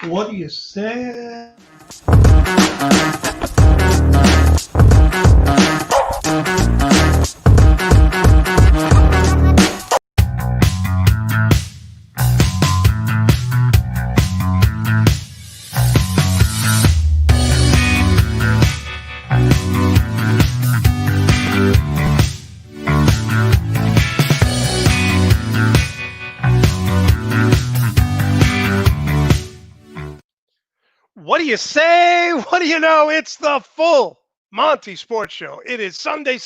What do you say? What do you say? What do you know? It's the full Monte Sports Show. It is Sunday,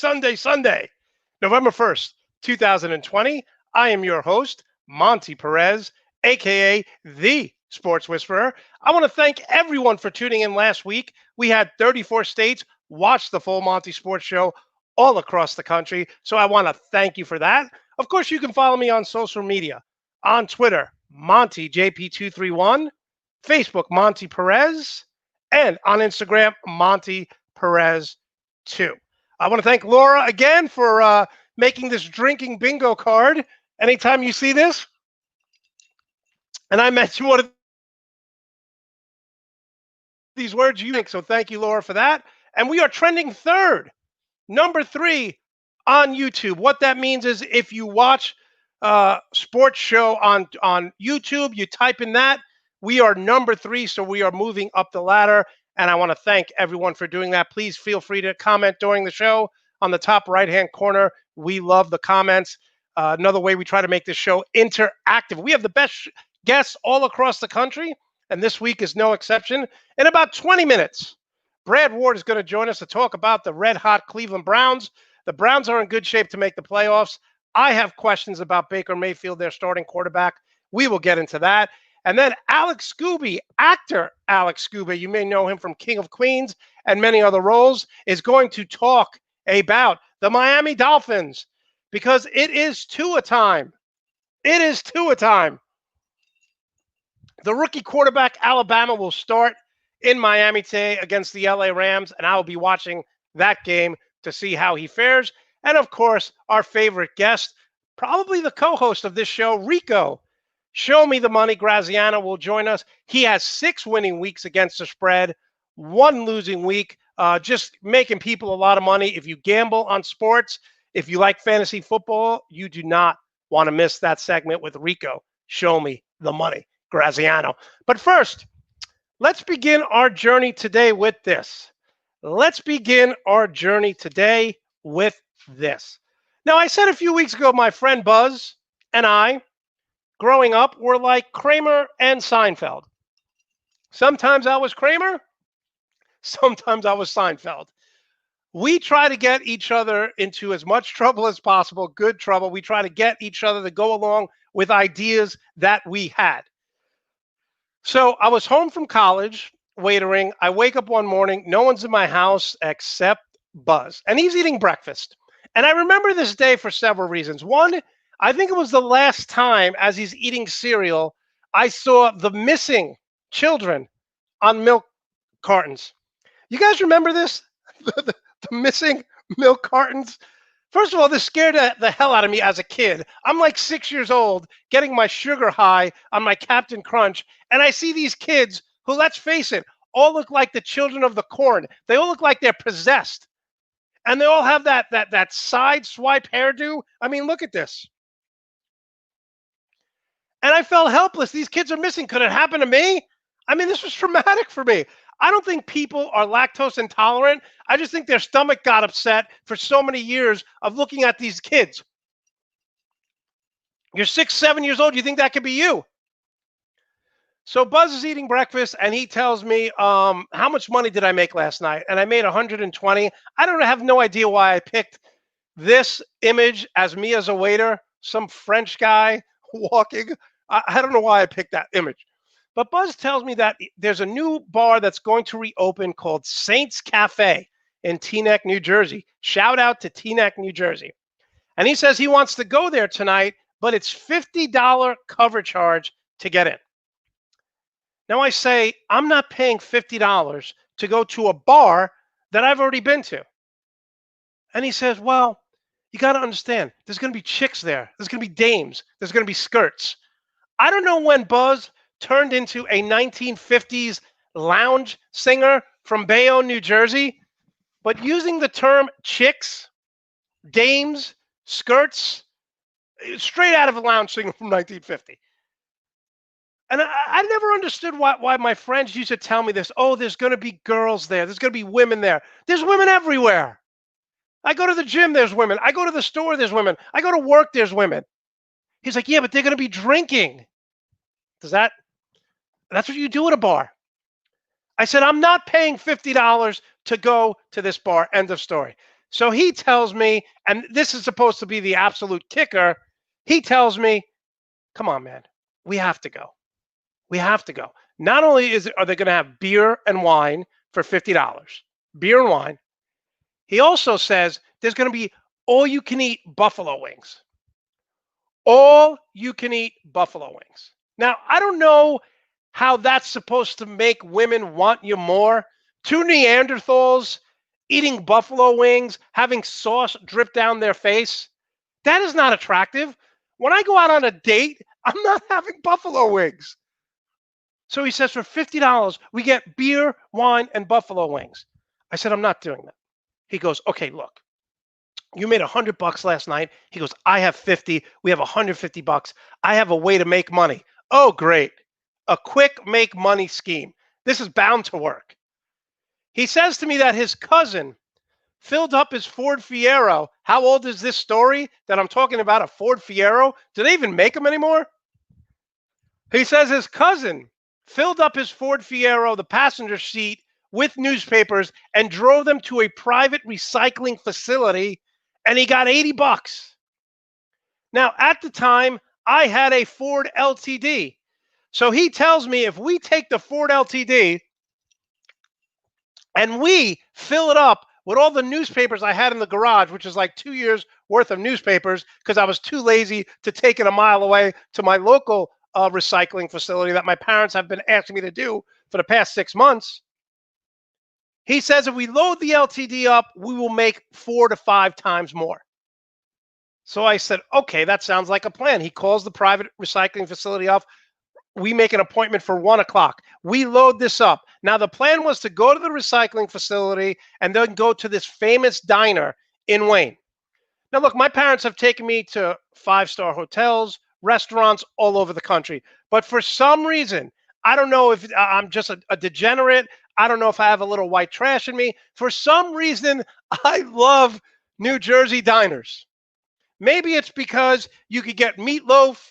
November 1st, 2020. I am your host, Monte Perez, aka the Sports Whisperer. I want to thank everyone for tuning in last week. We had 34 states watch the full Monte Sports Show all across the country. So I want to thank you for that. Of course, you can follow me on social media on Twitter, MonteJP231. Facebook, Monte Perez, and on Instagram, Monte Perez 2. I want to thank Laura again for making this drinking bingo card. Anytime you see this, and I mention one of these words you think, so thank you, Laura, for that. And we are trending third, number 3 on YouTube. What that means is if you watch sports show on YouTube, you type in that, we are number 3, so we are moving up the ladder, and I want to thank everyone for doing that. Please feel free to comment during the show on the top right-hand corner. We love the comments. Another way we try to make this show interactive. We have the best guests all across the country, and this week is no exception. In about 20 minutes, Brad Ward is going to join us to talk about the red-hot Cleveland Browns. The Browns are in good shape to make the playoffs. I have questions about Baker Mayfield, their starting quarterback. We will get into that. And then Alex Scooby, actor Alex Scooby, you may know him from King of Queens and many other roles, is going to talk about the Miami Dolphins because it is Tua time. It is Tua time. The rookie quarterback, Alabama, will start in Miami today against the LA Rams, and I will be watching that game to see how he fares. And, of course, our favorite guest, probably the co-host of this show, Rico. Show Me the Money. Graziano will join us. He has 6 winning weeks against the spread, 1 losing week, just making people a lot of money. If you gamble on sports, if you like fantasy football, you do not want to miss that segment with Rico. Show Me the Money. Graziano. But first, let's begin our journey today with this. Let's begin our journey today with this. Now, I said a few weeks ago, my friend Buzz and I, growing up, were like Kramer and Seinfeld. Sometimes I was Kramer, sometimes I was Seinfeld. We try to get each other into as much trouble as possible, good trouble. We try to get each other to go along with ideas that we had. So I was home from college, waitering. I wake up one morning, no one's in my house except Buzz, and he's eating breakfast. And I remember this day for several reasons. One, I think it was the last time as he's eating cereal, I saw the missing children on milk cartons. You guys remember this? the missing milk cartons? First of all, this scared the hell out of me as a kid. I'm like 6 years old, getting my sugar high on my Captain Crunch, and I see these kids who, let's face it, all look like the children of the corn. They all look like they're possessed. And they all have that side swipe hairdo. I mean, look at this. And I felt helpless. These kids are missing. Could it happen to me? I mean, this was traumatic for me. I don't think people are lactose intolerant. I just think their stomach got upset for so many years of looking at these kids. You're 6, 7 years old. You think that could be you? So Buzz is eating breakfast, and he tells me, how much money did I make last night? And I made 120. I have no idea why I picked this image as me as a waiter, some French guy walking. I don't know why I picked that image. But Buzz tells me that there's a new bar that's going to reopen called Saints Cafe in Teaneck, New Jersey. Shout out to Teaneck, New Jersey. And he says he wants to go there tonight, but it's $50 cover charge to get in. Now I say, I'm not paying $50 to go to a bar that I've already been to. And he says, well, you got to understand, there's going to be chicks there. There's going to be dames. There's going to be skirts. I don't know when Buzz turned into a 1950s lounge singer from Bayonne, New Jersey, but using the term chicks, dames, skirts, straight out of a lounge singer from 1950. And I never understood why my friends used to tell me this. Oh, there's going to be girls there. There's going to be women there. There's women everywhere. I go to the gym, there's women. I go to the store, there's women. I go to work, there's women. He's like, yeah, but they're going to be drinking. Does that, that's what you do at a bar. I said, I'm not paying $50 to go to this bar. End of story. So he tells me, and this is supposed to be the absolute kicker. He tells me, come on, man, we have to go. We have to go. Not only are they going to have beer and wine for $50, beer and wine, he also says there's going to be all you can eat buffalo wings. All you can eat buffalo wings. Now, I don't know how that's supposed to make women want you more. Two Neanderthals eating buffalo wings, having sauce drip down their face. That is not attractive. When I go out on a date, I'm not having buffalo wings. So he says for $50, we get beer, wine, and buffalo wings. I said, I'm not doing that. He goes, okay, look, you made $100 last night. He goes, I have 50. We have $150. I have a way to make money. Oh, great. A quick make money scheme. This is bound to work. He says to me that his cousin filled up his Ford Fiero. How old is this story that I'm talking about? A Ford Fiero? Do they even make them anymore? He says his cousin filled up his Ford Fiero, the passenger seat, with newspapers and drove them to a private recycling facility, and he got $80. Now, at the time, I had a Ford LTD. So he tells me if we take the Ford LTD and we fill it up with all the newspapers I had in the garage, which is like 2 years worth of newspapers because I was too lazy to take it a mile away to my local recycling facility that my parents have been asking me to do for the past 6 months. He says if we load the LTD up, we will make 4 to 5 times more. So I said, okay, that sounds like a plan. He calls the private recycling facility up. We make an appointment for 1 o'clock. We load this up. Now, the plan was to go to the recycling facility and then go to this famous diner in Wayne. Now, look, my parents have taken me to 5-star hotels, restaurants all over the country. But for some reason, I don't know if I'm just a degenerate. I don't know if I have a little white trash in me. For some reason, I love New Jersey diners. Maybe it's because you could get meatloaf,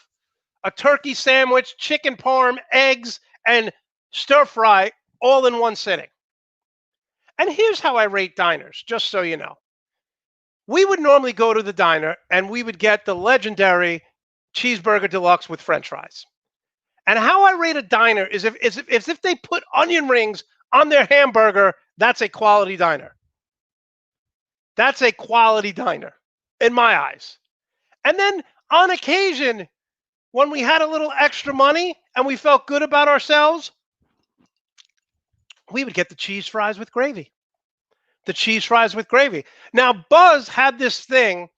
a turkey sandwich, chicken parm, eggs, and stir fry all in one sitting. And here's how I rate diners, just so you know. We would normally go to the diner and we would get the legendary cheeseburger deluxe with french fries. And how I rate a diner is if they put onion rings on their hamburger, that's a quality diner. That's a quality diner in my eyes. And then on occasion, when we had a little extra money and we felt good about ourselves, we would get the cheese fries with gravy. The cheese fries with gravy. Now, Buzz had this thing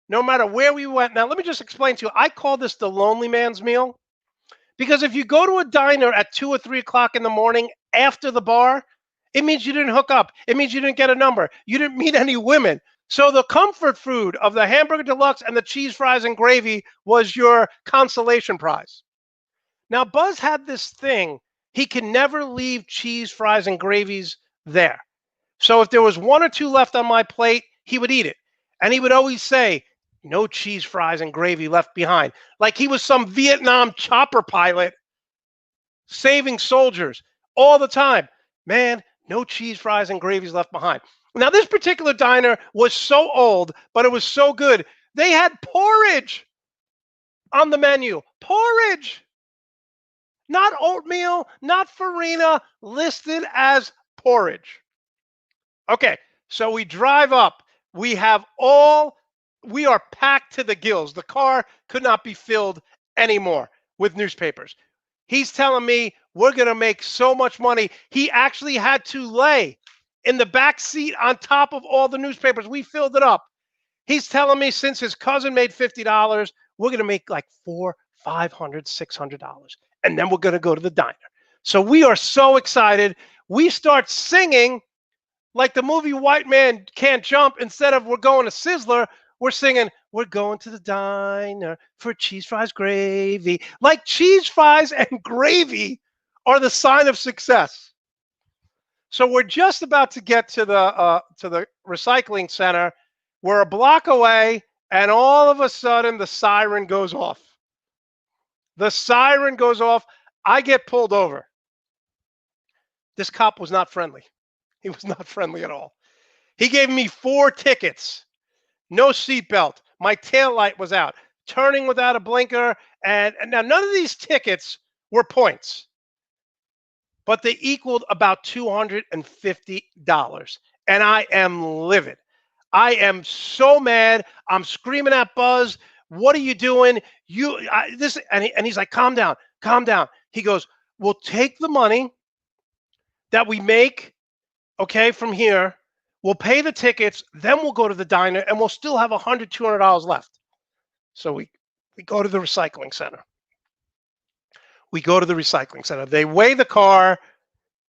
no matter where we went. Now, let me just explain to you. I call this the lonely man's meal because if you go to a diner at 2 or 3 o'clock in the morning after the bar, it means you didn't hook up. It means you didn't get a number. You didn't meet any women. So the comfort food of the hamburger deluxe and the cheese fries and gravy was your consolation prize. Now, Buzz had this thing. He could never leave cheese fries and gravies there. So if there was 1 or 2 left on my plate, he would eat it. And he would always say, no cheese fries and gravy left behind. Like he was some Vietnam chopper pilot saving soldiers all the time. Man, no cheese fries and gravies left behind. Now, this particular diner was so old, but it was so good. They had porridge on the menu. Porridge. Not oatmeal, not farina, listed as porridge. Okay, so we drive up. We are packed to the gills. The car could not be filled anymore with newspapers. He's telling me we're going to make so much money. He actually had to lay in the back seat on top of all the newspapers. We filled it up. He's telling me since his cousin made $50, we're going to make like $400, $500, $600. And then we're going to go to the diner. So we are so excited. We start singing like the movie White Man Can't Jump. Instead of we're going to Sizzler, we're singing, we're going to the diner for cheese fries, gravy. Like cheese fries and gravy are the sign of success. So we're just about to get to the recycling center. We're a block away, and all of a sudden the siren goes off. The siren goes off. I get pulled over. This cop was not friendly. He was not friendly at all. He gave me 4 tickets. No seatbelt. My tail light was out. Turning without a blinker. And now none of these tickets were points, but they equaled about $250. And I am livid. I am so mad. I'm screaming at Buzz. What are you doing? And he's like, calm down, calm down. He goes, we'll take the money that we make, okay, from here. We'll pay the tickets, then we'll go to the diner, and we'll still have $100, $200 left. So we go to the recycling center. We go to the recycling center. They weigh the car,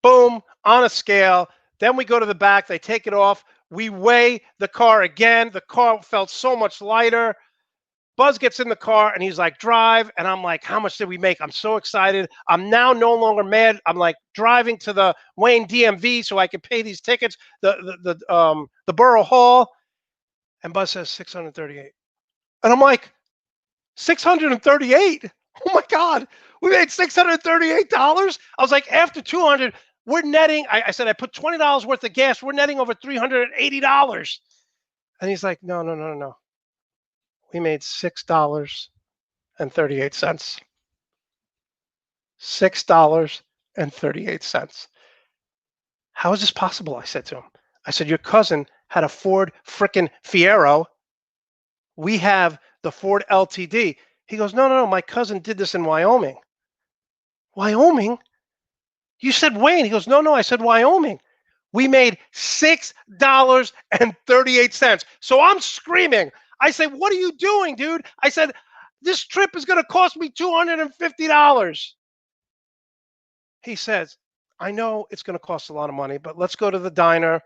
boom, on a scale. Then we go to the back. They take it off. We weigh the car again. The car felt so much lighter. Buzz gets in the car and he's like, drive. And I'm like, how much did we make? I'm so excited. I'm now no longer mad. I'm like driving to the Wayne DMV so I can pay these tickets, the Borough Hall. And Buzz says 638. And I'm like, 638? Oh my God, we made $638. I was like, after 200, we're netting. I said, I put $20 worth of gas. We're netting over $380. And he's like, no. We made $6.38. $6.38. How is this possible? I said to him. I said, your cousin had a Ford frickin' Fiero. We have the Ford LTD. He goes, no. My cousin did this in Wyoming. Wyoming? You said Wayne. He goes, no. I said Wyoming. We made $6.38. So I'm screaming. I say, what are you doing, dude? I said, this trip is going to cost me $250. He says, I know it's going to cost a lot of money, but let's go to the diner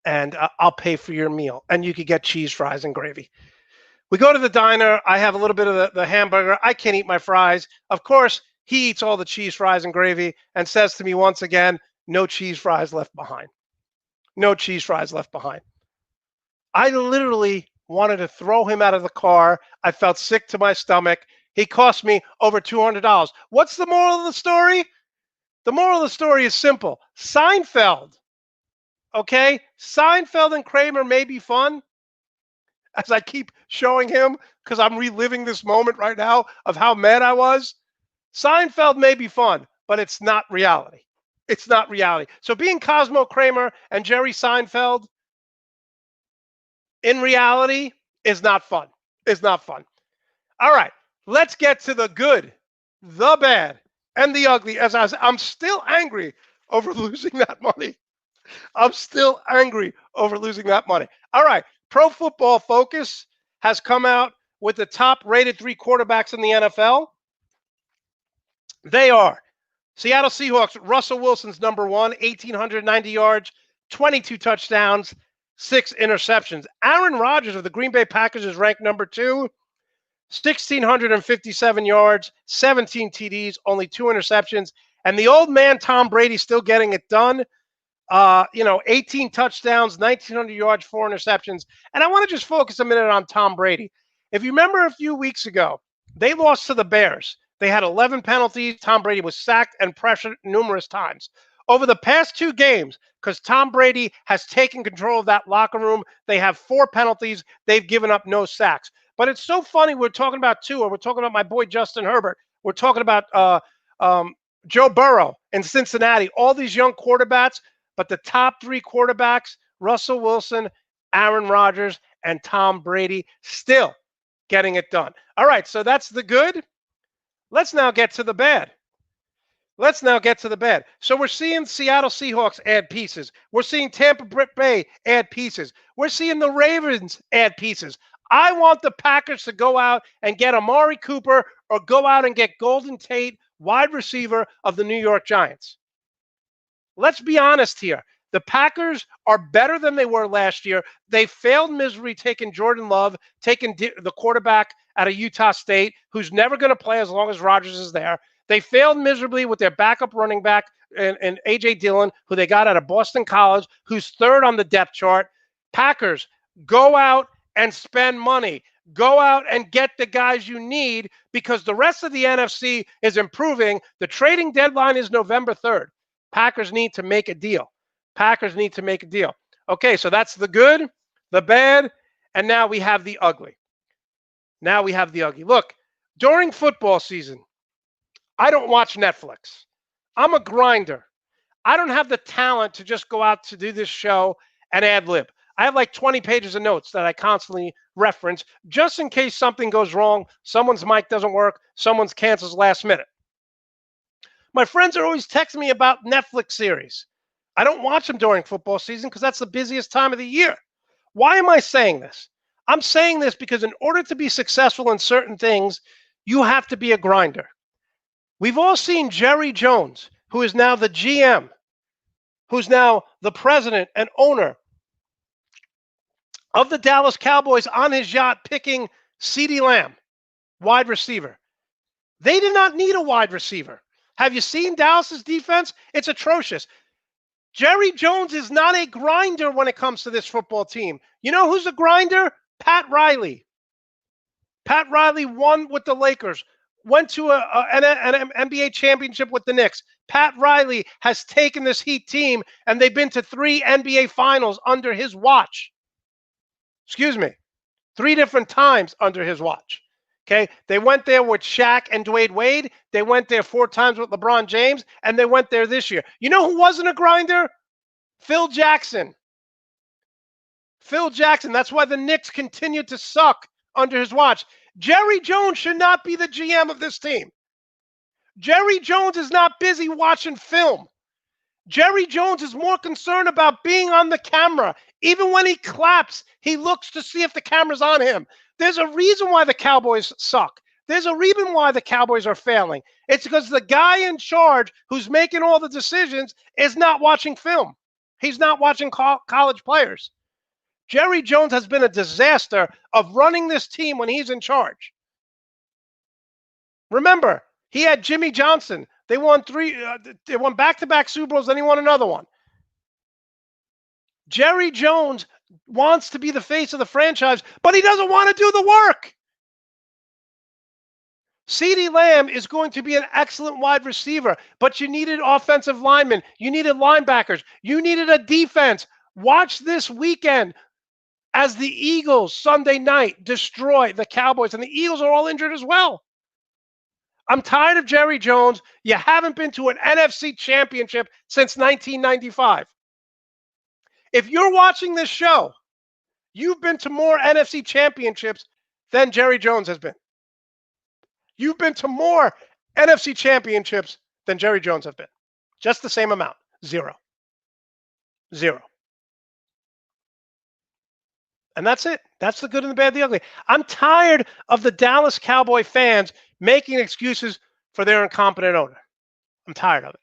and I'll pay for your meal. And you could get cheese fries and gravy. We go to the diner. I have a little bit of the hamburger. I can't eat my fries. Of course, he eats all the cheese fries and gravy and says to me once again, no cheese fries left behind. No cheese fries left behind. I literally wanted to throw him out of the car. I felt sick to my stomach. He cost me over $200. What's the moral of the story? The moral of the story is simple. Seinfeld, okay? Seinfeld and Kramer may be fun, as I keep showing him, because I'm reliving this moment right now of how mad I was. Seinfeld may be fun, but it's not reality. It's not reality. So being Cosmo Kramer and Jerry Seinfeld in reality is not fun. It's not fun. All right, let's get to the good, the bad, and the ugly. I'm still angry over losing that money. I'm still angry over losing that money. All right, Pro Football Focus has come out with the top rated 3 quarterbacks in the NFL. They are Seattle Seahawks, Russell Wilson's number 1, 1,890 yards, 22 touchdowns, 6 interceptions. Aaron Rodgers of the Green Bay Packers is ranked number 2, 1,657 yards, 17 TDs, only 2 interceptions. And the old man Tom Brady still getting it done. 18 touchdowns, 1,900 yards, 4 interceptions. And I want to just focus a minute on Tom Brady. If you remember a few weeks ago, they lost to the Bears. They had 11 penalties. Tom Brady was sacked and pressured numerous times. Over the past 2 games, because Tom Brady has taken control of that locker room, they have 4 penalties. They've given up no sacks. But it's so funny. We're talking about Tua. We're talking about my boy Justin Herbert. We're talking about Joe Burrow in Cincinnati. All these young quarterbacks. But the top 3 quarterbacks, Russell Wilson, Aaron Rodgers, and Tom Brady, still getting it done. All right, so that's the good. Let's now get to the bad. So we're seeing Seattle Seahawks add pieces. We're seeing Tampa Bay add pieces. We're seeing the Ravens add pieces. I want the Packers to go out and get Amari Cooper, or go out and get Golden Tate, wide receiver of the New York Giants. Let's be honest here. The Packers are better than they were last year. They failed miserably taking Jordan Love, taking the quarterback out of Utah State, who's never going to play as long as Rodgers is there. They failed miserably with their backup running back and A.J. Dillon, who they got out of Boston College, who's third on the depth chart. Packers, go out and spend money. Go out and get the guys you need because the rest of the NFC is improving. The trading deadline is November 3rd. Packers need to make a deal. Packers need to make a deal. Okay, so that's the good, the bad, and now we have the ugly. Now we have the ugly. Look, during football season, I don't watch Netflix. I'm a grinder. I don't have the talent to just go out to do this show and ad lib. I have like 20 pages of notes that I constantly reference just in case something goes wrong, someone's mic doesn't work, someone's cancels last minute. My friends are always texting me about Netflix series. I don't watch them during football season because that's the busiest time of the year. Why am I saying this? I'm saying this because in order to be successful in certain things, you have to be a grinder. We've all seen Jerry Jones, who is now the GM, who's now the president and owner of the Dallas Cowboys, on his yacht picking CeeDee Lamb, wide receiver. They did not need a wide receiver. Have you seen Dallas's defense? It's atrocious. Jerry Jones is not a grinder when it comes to this football team. You know who's a grinder? Pat Riley. Pat Riley won with the Lakers, went to an NBA championship with the Knicks. Pat Riley has taken this Heat team, and they've been to 3 NBA finals under his watch. 3 different times under his watch. Okay, they went there with Shaq and Dwayne Wade. They went there 4 times with LeBron James, and they went there this year. You know who wasn't a grinder? Phil Jackson. Phil Jackson. That's why the Knicks continued to suck under his watch. Jerry Jones should not be the GM of this team. Jerry Jones is not busy watching film. Jerry Jones is more concerned about being on the camera. Even when he claps, he looks to see if the camera's on him. There's a reason why the Cowboys suck. There's a reason why the Cowboys are failing. It's because the guy in charge who's making all the decisions is not watching film. He's not watching college players. Jerry Jones has been a disaster of running this team when he's in charge. Remember, he had Jimmy Johnson. They won they won back-to-back Super Bowls, then he won another one. Jerry Jones wants to be the face of the franchise, but he doesn't want to do the work. CeeDee Lamb is going to be an excellent wide receiver, but you needed offensive linemen. You needed linebackers. You needed a defense. Watch this weekend as the Eagles Sunday night destroy the Cowboys, and the Eagles are all injured as well. I'm tired of Jerry Jones. You haven't been to an NFC championship since 1995. If you're watching this show, you've been to more NFC championships than Jerry Jones has been. You've been to more NFC championships than Jerry Jones has been. Just the same amount. 0. And that's it. That's the good and the bad, the ugly. I'm tired of the Dallas Cowboy fans making excuses for their incompetent owner. I'm tired of it.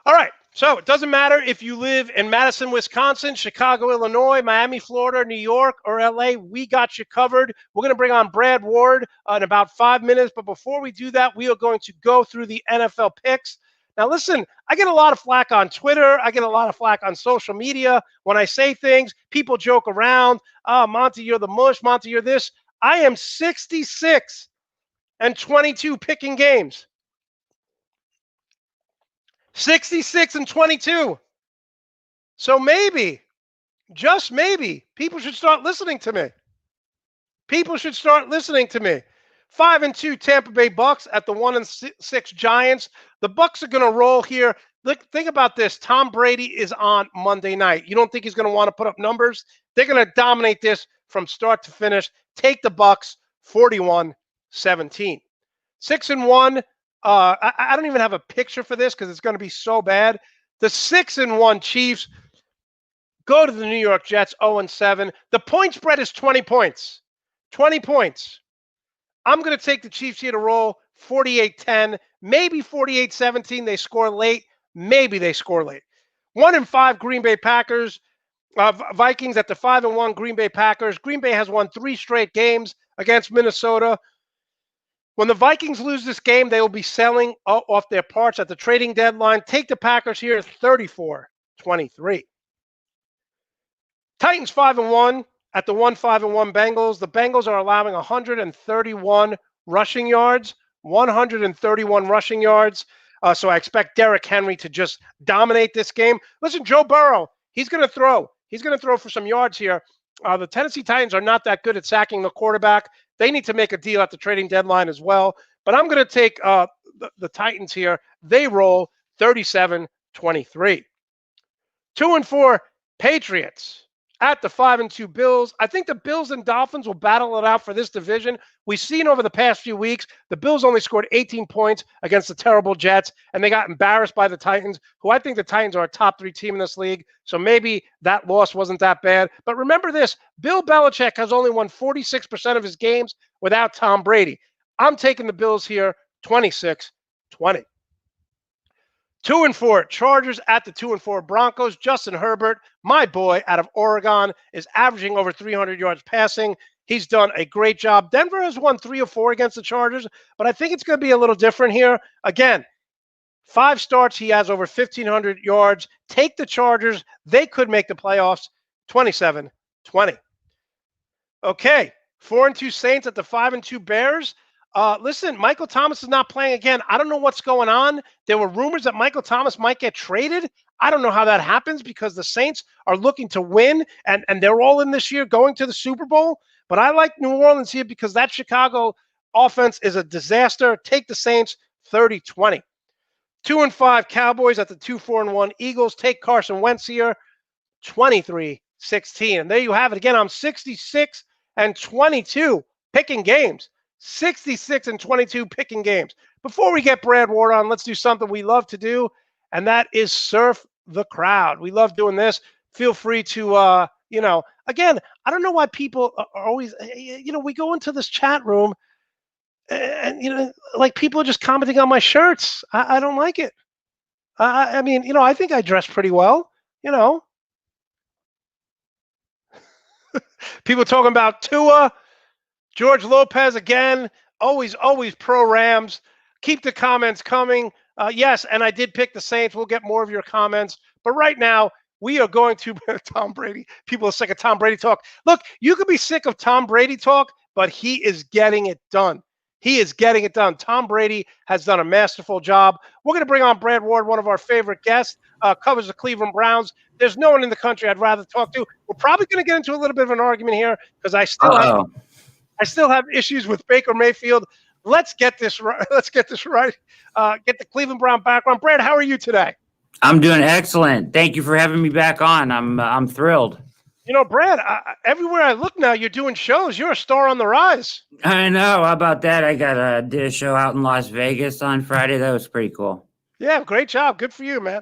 All right. So it doesn't matter if you live in Madison, Wisconsin, Chicago, Illinois, Miami, Florida, New York, or LA. We got you covered. We're going to bring on Brad Ward in about 5 minutes. But before we do that, we are going to go through the NFL picks. Now, listen, I get a lot of flack on Twitter. I get a lot of flack on social media. When I say things, people joke around. Oh, Monte, you're the mush. Monte, you're this. I am 66 and 22 picking games. 66 and 22. So maybe, just maybe, people should start listening to me. 5-2 Tampa Bay Bucks at the 1-6 Giants. The Bucks are going to roll here. Look, think about this. Tom Brady is on Monday night. You don't think he's going to want to put up numbers? They're going to dominate this from start to finish. Take the Bucks 41-17. 6-1. I don't even have a picture for this because it's going to be so bad. The 6-1 Chiefs go to the New York Jets 0-7. The point spread is 20 points. 20 points. I'm going to take the Chiefs here to roll 48-10, maybe 48-17. They score late. Maybe they score late. 1-5 Green Bay Packers. Vikings at the 5-1 Green Bay Packers. Green Bay has won 3 straight games against Minnesota. When the Vikings lose this game, they will be selling off their parts at the trading deadline. Take the Packers here 34-23. Titans 5-1 at the 5-1 Bengals. The Bengals are allowing 131 rushing yards. 131 rushing yards. So I expect Derrick Henry to just dominate this game. Listen, Joe Burrow, he's going to throw. He's going to throw for some yards here. The Tennessee Titans are not that good at sacking the quarterback. They need to make a deal at the trading deadline as well. But I'm going to take the Titans here. They roll 37-23. 2-4 Patriots at the 5-2 Bills. I think the Bills and Dolphins will battle it out for this division. We've seen over the past few weeks, the Bills only scored 18 points against the terrible Jets, and they got embarrassed by the Titans, who I think the Titans are a top 3 team in this league. So maybe that loss wasn't that bad. But remember this, Bill Belichick has only won 46% of his games without Tom Brady. I'm taking the Bills here 26-20. 2-4 Chargers at the 2-4 Broncos. Justin Herbert, my boy out of Oregon, is averaging over 300 yards passing. He's done a great job. Denver has won 3 or 4 against the Chargers, but I think it's going to be a little different here. Again, 5 starts, he has over 1,500 yards. Take the Chargers. They could make the playoffs 27-20. Okay, 4-2 Saints at the 5-2 Bears. Listen, Michael Thomas is not playing again. I don't know what's going on. There were rumors that Michael Thomas might get traded. I don't know how that happens because the Saints are looking to win, and they're all in this year going to the Super Bowl. But I like New Orleans here because that Chicago offense is a disaster. Take the Saints 30-20. 2-5 Cowboys at the 2-4-1 Eagles. Take Carson Wentz here 23-16. And there you have it. Again, I'm 66-22 picking games. 66-22 picking games. Before we get Brad Ward on, let's do something we love to do, and that is surf the crowd. We love doing this. Feel free to, again, I don't know why people are always, we go into this chat room and, like people are just commenting on my shirts. I don't like it. I mean, I think I dress pretty well, People talking about Tua. George Lopez again, always pro Rams. Keep the comments coming. Yes, and I did pick the Saints. We'll get more of your comments. But right now, we are going to Tom Brady. People are sick of Tom Brady talk. Look, you could be sick of Tom Brady talk, but he is getting it done. He is getting it done. Tom Brady has done a masterful job. We're going to bring on Brad Ward, one of our favorite guests, covers the Cleveland Browns. There's no one in the country I'd rather talk to. We're probably going to get into a little bit of an argument here because I still have issues with Baker Mayfield. Let's get this right. Get the Cleveland Brown background. Brad, how are you today? I'm doing excellent. Thank you for having me back on. I'm thrilled. Brad, everywhere I look now, you're doing shows. You're a star on the rise. I know. How about that? I did a show out in Las Vegas on Friday. That was pretty cool. Yeah, great job. Good for you, man.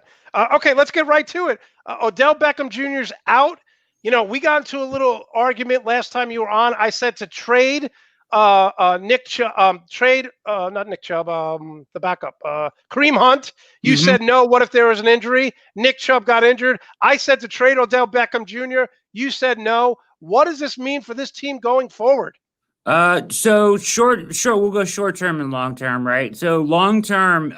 Okay, let's get right to it. Odell Beckham Jr.'s out. We got into a little argument last time you were on. I said to trade Nick Chubb, not Nick Chubb, the backup, Kareem Hunt. You said no. What if there was an injury? Nick Chubb got injured. I said to trade Odell Beckham Jr. You said no. What does this mean for this team going forward? So we'll go short term and long term, right? So long term,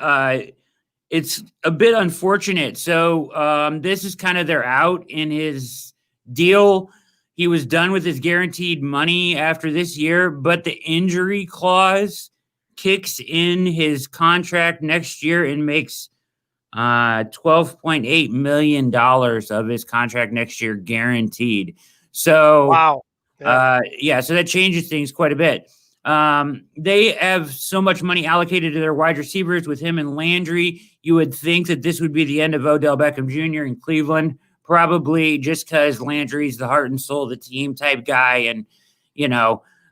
it's a bit unfortunate. So this is kind of their out in his deal. He was done with his guaranteed money after this year, but the injury clause kicks in his contract next year and makes $12.8 million of his contract next year guaranteed. So, wow. So that changes things quite a bit. They have so much money allocated to their wide receivers with him and Landry. You would think that this would be the end of Odell Beckham Jr. in Cleveland, probably just because Landry's the heart and soul of the team type guy. And,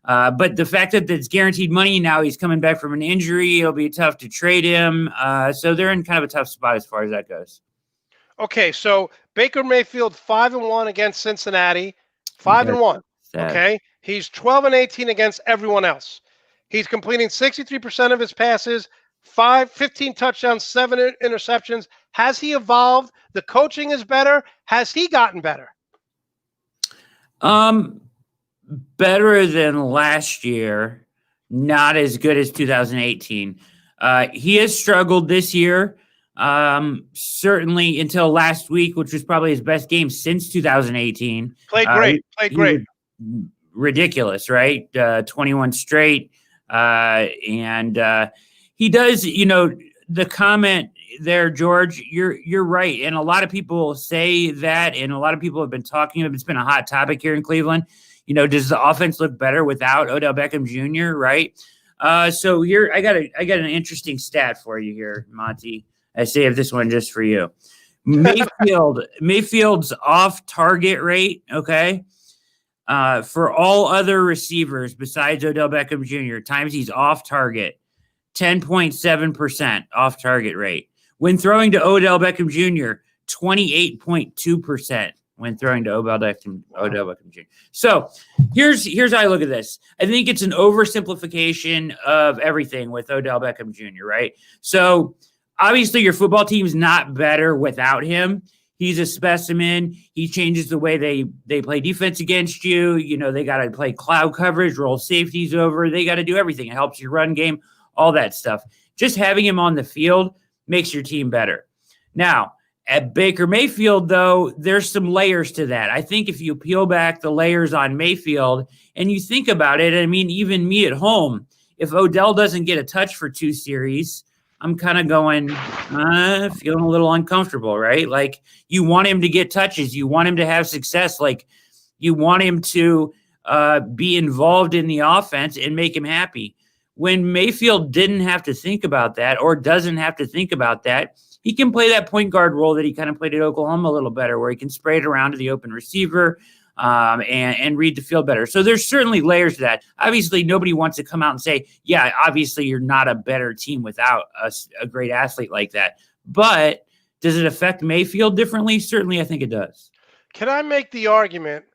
but the fact that it's guaranteed money now, he's coming back from an injury. It'll be tough to trade him. So they're in kind of a tough spot as far as that goes. Okay. So Baker Mayfield 5-1 against Cincinnati, 5-1. Okay. He's 12-18 against everyone else. He's completing 63% of his passes, 15 touchdowns, 7 interceptions. Has he evolved? The coaching is better. Has he gotten better? Better than last year, not as good as 2018. He has struggled this year, certainly until last week, which was probably his best game since 2018. Played great. Played great. Ridiculous, right? 21 straight. And he does, the comment there, George, you're right. And a lot of people say that, and a lot of people have been talking about it. It's been a hot topic here in Cleveland. Does the offense look better without Odell Beckham Jr., right? So here, I got an interesting stat for you here, Monte. I save this one just for you. Mayfield's off-target rate, okay, for all other receivers besides Odell Beckham Jr., times he's off-target, 10.7% off-target rate. When throwing to Odell Beckham Jr., 28.2%. When throwing to Odell Beckham Jr. So here's how I look at this. I think it's an oversimplification of everything with Odell Beckham Jr., right? So obviously your football team's not better without him. He's a specimen. He changes the way they play defense against you. They got to play cloud coverage, roll safeties over. They got to do everything. It helps your run game, all that stuff. Just having him on the field makes your team better. Now, at Baker Mayfield, though, there's some layers to that. I think if you peel back the layers on Mayfield and you think about it, I mean, even me at home, if Odell doesn't get a touch for 2 series, I'm kind of going, feeling a little uncomfortable, right? Like, you want him to get touches. You want him to have success. Like, you want him to be involved in the offense and make him happy. When Mayfield didn't have to think about that or doesn't have to think about that, he can play that point guard role that he kind of played at Oklahoma a little better, where he can spray it around to the open receiver and read the field better. So there's certainly layers to that. Obviously, nobody wants to come out and say, yeah, obviously you're not a better team without a great athlete like that. But does it affect Mayfield differently? Certainly, I think it does. Can I make the argument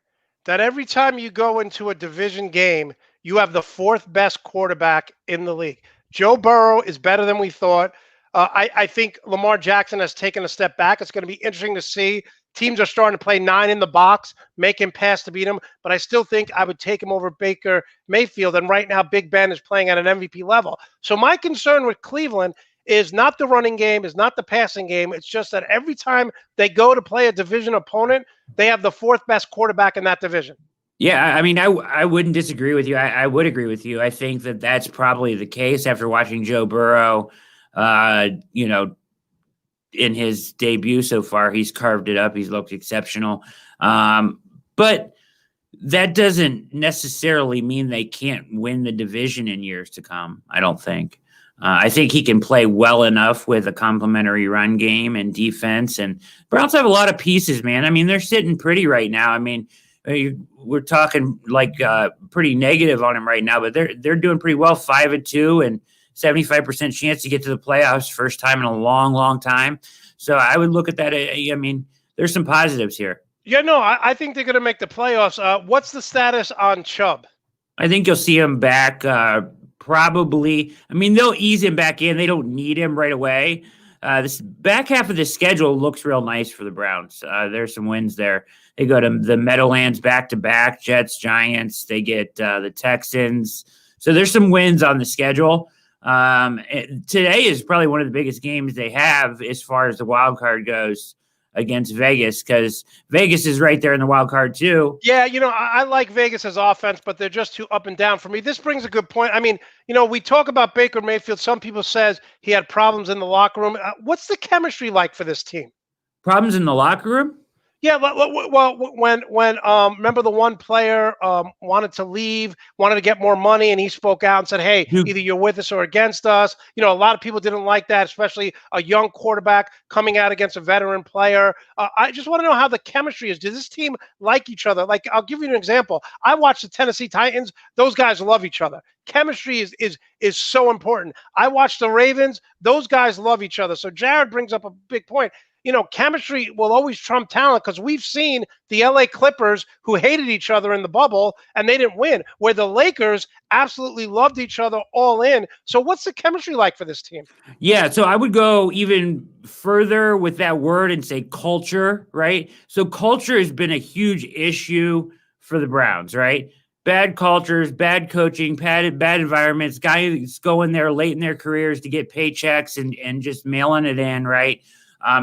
that every time you go into a division game, you have the 4th best quarterback in the league? Joe Burrow is better than we thought. I think Lamar Jackson has taken a step back. It's going to be interesting to see. Teams are starting to play 9 in the box, make him pass to beat him. But I still think I would take him over Baker Mayfield. And right now, Big Ben is playing at an MVP level. So my concern with Cleveland is not the running game, is not the passing game. It's just that every time they go to play a division opponent, they have the 4th best quarterback in that division. Yeah, I mean, I wouldn't disagree with you. I would agree with you. I think that that's probably the case after watching Joe Burrow. In his debut so far, he's carved it up. He's looked exceptional. But that doesn't necessarily mean they can't win the division in years to come, I don't think. I think he can play well enough with a complementary run game and defense. And Browns have a lot of pieces, man. I mean, they're sitting pretty right now. I mean, we're talking like pretty negative on him right now, but they're doing pretty well, 5-2 and 75% chance to get to the playoffs, first time in a long, long time. So I would look at that. I mean, there's some positives here. Yeah, no, I think they're going to make the playoffs. What's the status on Chubb? I think you'll see him back probably. I mean, they'll ease him back in. They don't need him right away. This back half of the schedule looks real nice for the Browns. There's some wins there. They go to the Meadowlands back-to-back, Jets, Giants. They get the Texans. So there's some wins on the schedule. Today is probably one of the biggest games they have as far as the wild card goes against Vegas, because Vegas is right there in the wild card too. Yeah, I like Vegas as offense, but they're just too up and down for me. This brings a good point. I mean, we talk about Baker Mayfield. Some people says he had problems in the locker room. What's the chemistry like for this team? Problems in the locker room? Yeah, well, when remember the one player wanted to leave, wanted to get more money, and he spoke out and said, "Hey, either you're with us or against us." A lot of people didn't like that, especially a young quarterback coming out against a veteran player. I just want to know how the chemistry is. Does this team like each other? Like, I'll give you an example. I watched the Tennessee Titans. Those guys love each other. Chemistry is so important. I watched the Ravens. Those guys love each other. So Jared brings up a big point. chemistry will always trump talent because we've seen the LA Clippers who hated each other in the bubble and they didn't win, where the Lakers absolutely loved each other all in. So what's the chemistry like for this team? Yeah, so I would go even further with that word and say culture, right? So culture has been a huge issue for the Browns, right? Bad cultures, bad coaching, bad environments, guys going there late in their careers to get paychecks and just mailing it in, right?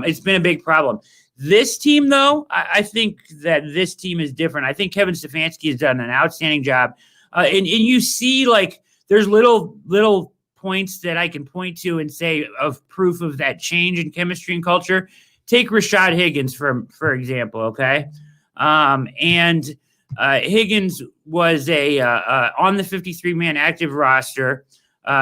It's been a big problem. This team, though, I think that this team is different. I think Kevin Stefanski has done an outstanding job. And you see, like, there's little points that I can point to and say of proof of that change in chemistry and culture. Take Rashad Higgins, for example, okay? Higgins was on the 53-man active roster.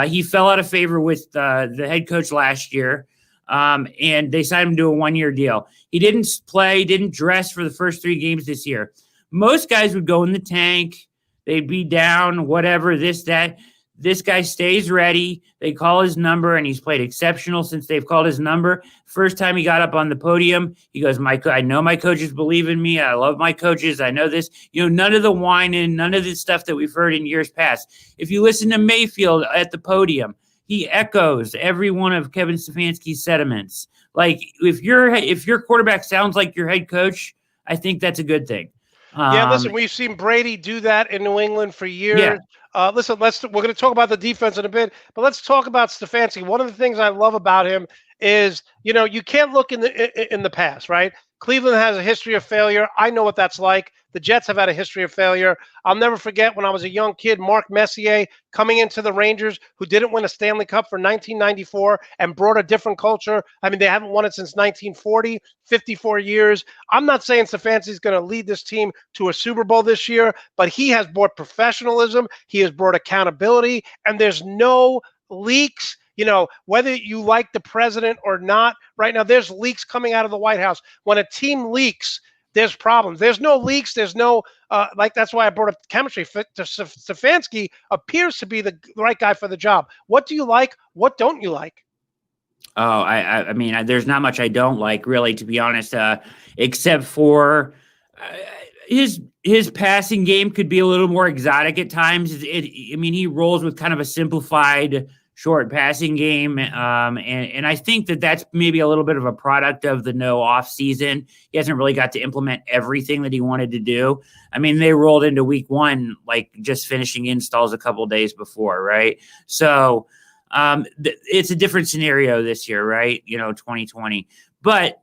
He fell out of favor with the head coach last year, and they signed him to a one-year deal. He didn't play, didn't dress for the first 3 games this year. Most guys would go in the tank. They'd be down, whatever, this, that. This guy stays ready. They call his number, and he's played exceptional since they've called his number. First time he got up on the podium, he goes, I know my coaches believe in me. I love my coaches. I know this. None of the whining, none of the stuff that we've heard in years past. If you listen to Mayfield at the podium, he echoes every one of Kevin Stefanski's sentiments. Like, if your quarterback sounds like your head coach, I think that's a good thing. Yeah, listen, we've seen Brady do that in New England for years. Yeah. Listen, we're going to talk about the defense in a bit, but let's talk about Stefanski. One of the things I love about him is, you can't look in the past, right? Cleveland has a history of failure. I know what that's like. The Jets have had a history of failure. I'll never forget when I was a young kid, Mark Messier coming into the Rangers, who didn't win a Stanley Cup for 1994 and brought a different culture. I mean, they haven't won it since 1940, 54 years. I'm not saying Stefanski's going to lead this team to a Super Bowl this year, but he has brought professionalism. He has brought accountability, and there's no leaks. Whether you like the president or not, right now, there's leaks coming out of the White House. When a team leaks, there's problems. There's no leaks. There's no, that's why I brought up chemistry. Stefanski appears to be the right guy for the job. What do you like? What don't you like? Oh, I mean, there's not much I don't like, really, to be honest, except for his passing game could be a little more exotic at times. He rolls with kind of a simplified short passing game. And I think that that's maybe a little bit of a product of the no off season. He hasn't really got to implement everything that he wanted to do. I mean, they rolled into week 1, like just finishing installs a couple days before. Right. So it's a different scenario this year, right? 2020, but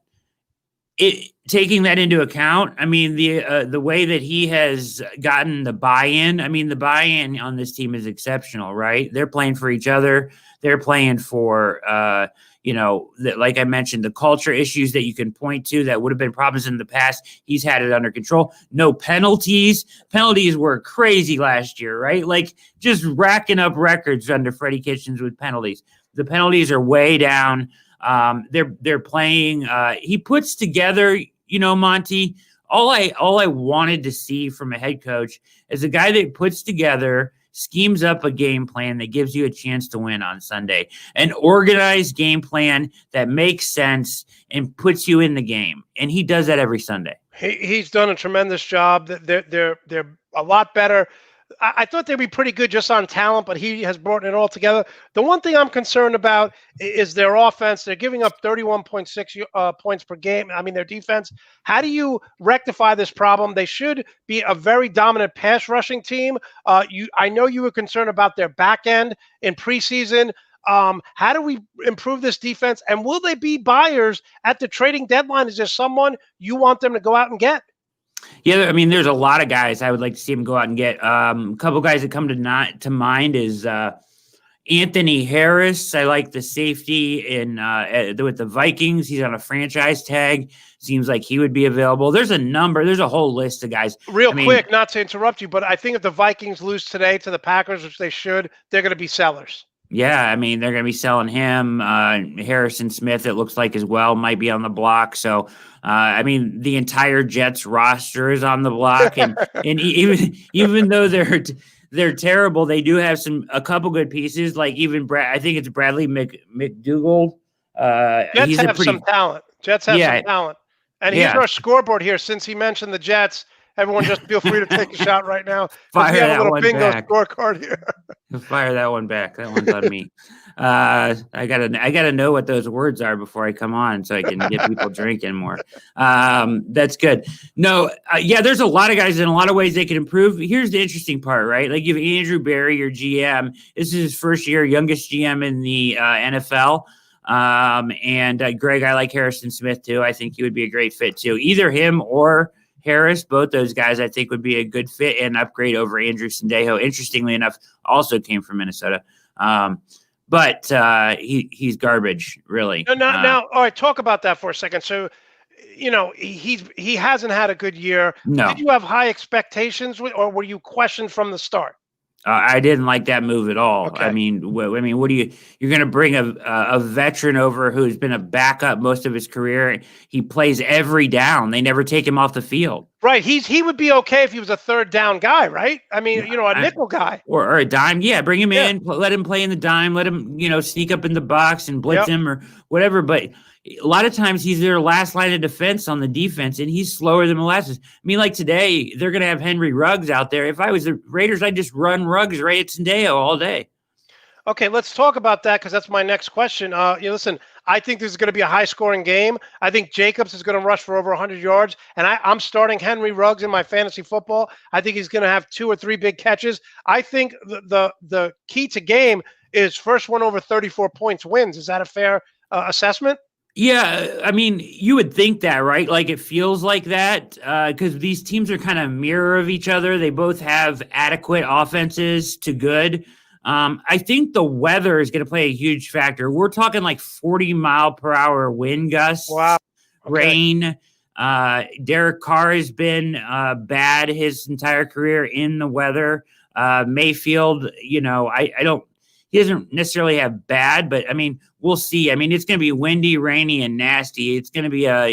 taking that into account, I mean, the way that he has gotten the buy-in, the buy-in on this team is exceptional, right? They're playing for each other. They're playing for, like I mentioned, the culture issues that you can point to that would have been problems in the past. He's had it under control. No penalties. Penalties were crazy last year, right? Like, just racking up records under Freddie Kitchens with penalties. The penalties are way down. They're playing. He puts together, Monte. All I wanted to see from a head coach is a guy that puts together, schemes up a game plan that gives you a chance to win on Sunday, an organized game plan that makes sense and puts you in the game. And he does that every Sunday. He's done a tremendous job. They're a lot better. I thought they'd be pretty good just on talent, but he has brought it all together. The one thing I'm concerned about is their offense. They're giving up 31.6 points per game. Their defense. How do you rectify this problem? They should be a very dominant pass rushing team. I know you were concerned about their back end in preseason. How do we improve this defense? And will they be buyers at the trading deadline? Is there someone you want them to go out and get? Yeah, there's a lot of guys I would like to see him go out and get. A couple guys that come to mind is Anthony Harris. I like the safety with the Vikings. He's on a franchise tag. Seems like he would be available. There's a whole list of guys. Real quick, not to interrupt you, but I think if the Vikings lose today to the Packers, which they should, they're going to be sellers. Yeah, they're going to be selling him. Harrison Smith, it looks like, as well, might be on the block. So, the entire Jets roster is on the block, and even though they're terrible, they do have a couple good pieces. Like I think it's Bradley McDougall. Jets have some talent. Jets have some talent. And here's our scoreboard here. Since he mentioned the Jets, everyone just feel free to take a shot right now because we have a little bingo scorecard here. Fire that one back. That one's on me. I gotta know what those words are before I come on so I can get people drinking more. That's good. No, there's a lot of guys in a lot of ways they can improve. Here's the interesting part, right? Like you have Andrew Berry, your GM. This is his first year, youngest GM in the NFL. And Greg, I like Harrison Smith too. I think he would be a great fit too. Either him or Harris, both those guys I think would be a good fit and upgrade over Andrew Sendejo. Interestingly enough, also came from Minnesota. But he's garbage, really. Now, all right, talk about that for a second. So, he hasn't had a good year. No. Did you have high expectations, or were you questioned from the start? I didn't like that move at all. Okay. I mean, what do you're going to bring a veteran over who's been a backup most of his career. He plays every down. They never take him off the field. Right. He would be okay if he was a third down guy, right? I mean, a nickel guy. Or a dime. Yeah, bring him in, let him play in the dime, let him, sneak up in the box and blitz him or whatever. But a lot of times he's their last line of defense on the defense, and he's slower than molasses. I mean, like today, they're going to have Henry Ruggs out there. If I was the Raiders, I'd just run Ruggs right at Sendejo all day. Okay, let's talk about that because that's my next question. Listen, I think this is going to be a high-scoring game. I think Jacobs is going to rush for over 100 yards, and I'm starting Henry Ruggs in my fantasy football. I think he's going to have 2 or 3 big catches. I think the key to game is first one over 34 points wins. Is that a fair assessment? Yeah, I mean, you would think that, right? Like it feels like that because these teams are kind of a mirror of each other. They both have adequate offenses to good. I think the weather is going to play a huge factor. We're talking like 40-mile-per-hour wind gusts, wow, rain. Derek Carr has been bad his entire career in the weather. Mayfield, he doesn't necessarily have bad, but I mean, we'll see. I mean, it's going to be windy, rainy, and nasty. It's going to be a,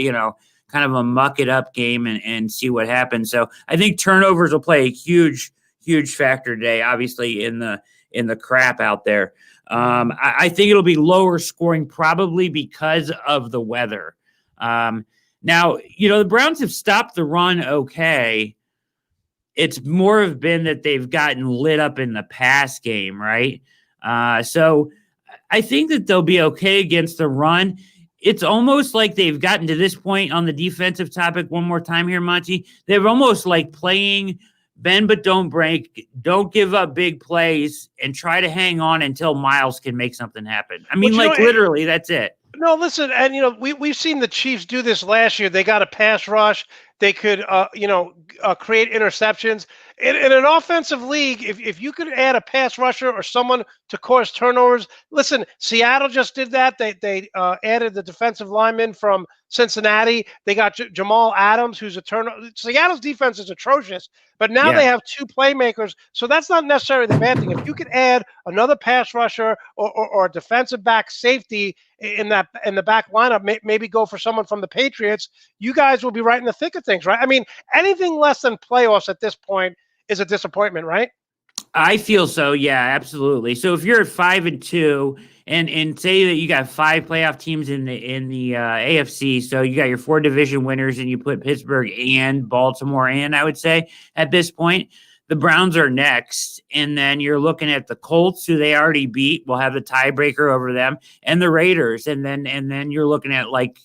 kind of a muck it up game and see what happens. So I think turnovers will play a huge, huge factor today, obviously in the crap out there. I think it'll be lower scoring probably because of the weather. Now, the Browns have stopped the run okay. It's more have been that they've gotten lit up in the pass game, right? So I think that they'll be okay against the run. It's almost like they've gotten to this point on the defensive topic one more time here, Monte. They're almost like playing bend but don't break, don't give up big plays, and try to hang on until Miles can make something happen. I mean, literally, that's it. No, listen, and we've seen the Chiefs do this last year. They got a pass rush. They could, create interceptions. In an offensive league, if you could add a pass rusher or someone to cause turnovers, listen, Seattle just did that. They added the defensive lineman from Cincinnati. They got Jamal Adams, who's a turnover. Seattle's defense is atrocious, but now they have 2 playmakers, so that's not necessarily the bad thing. If you could add another pass rusher or a defensive back safety in the back lineup, maybe go for someone from the Patriots, you guys will be right in the thick of things, right? I mean, anything less than playoffs at this point is a disappointment, right? I feel so. Yeah, absolutely. So if you're at 5-2 and say that you got 5 playoff teams in the AFC, so you got your 4 division winners and you put Pittsburgh and Baltimore in, I would say at this point, the Browns are next. And then you're looking at the Colts, who they already beat, will have the tiebreaker over them, and the Raiders. And then you're looking at like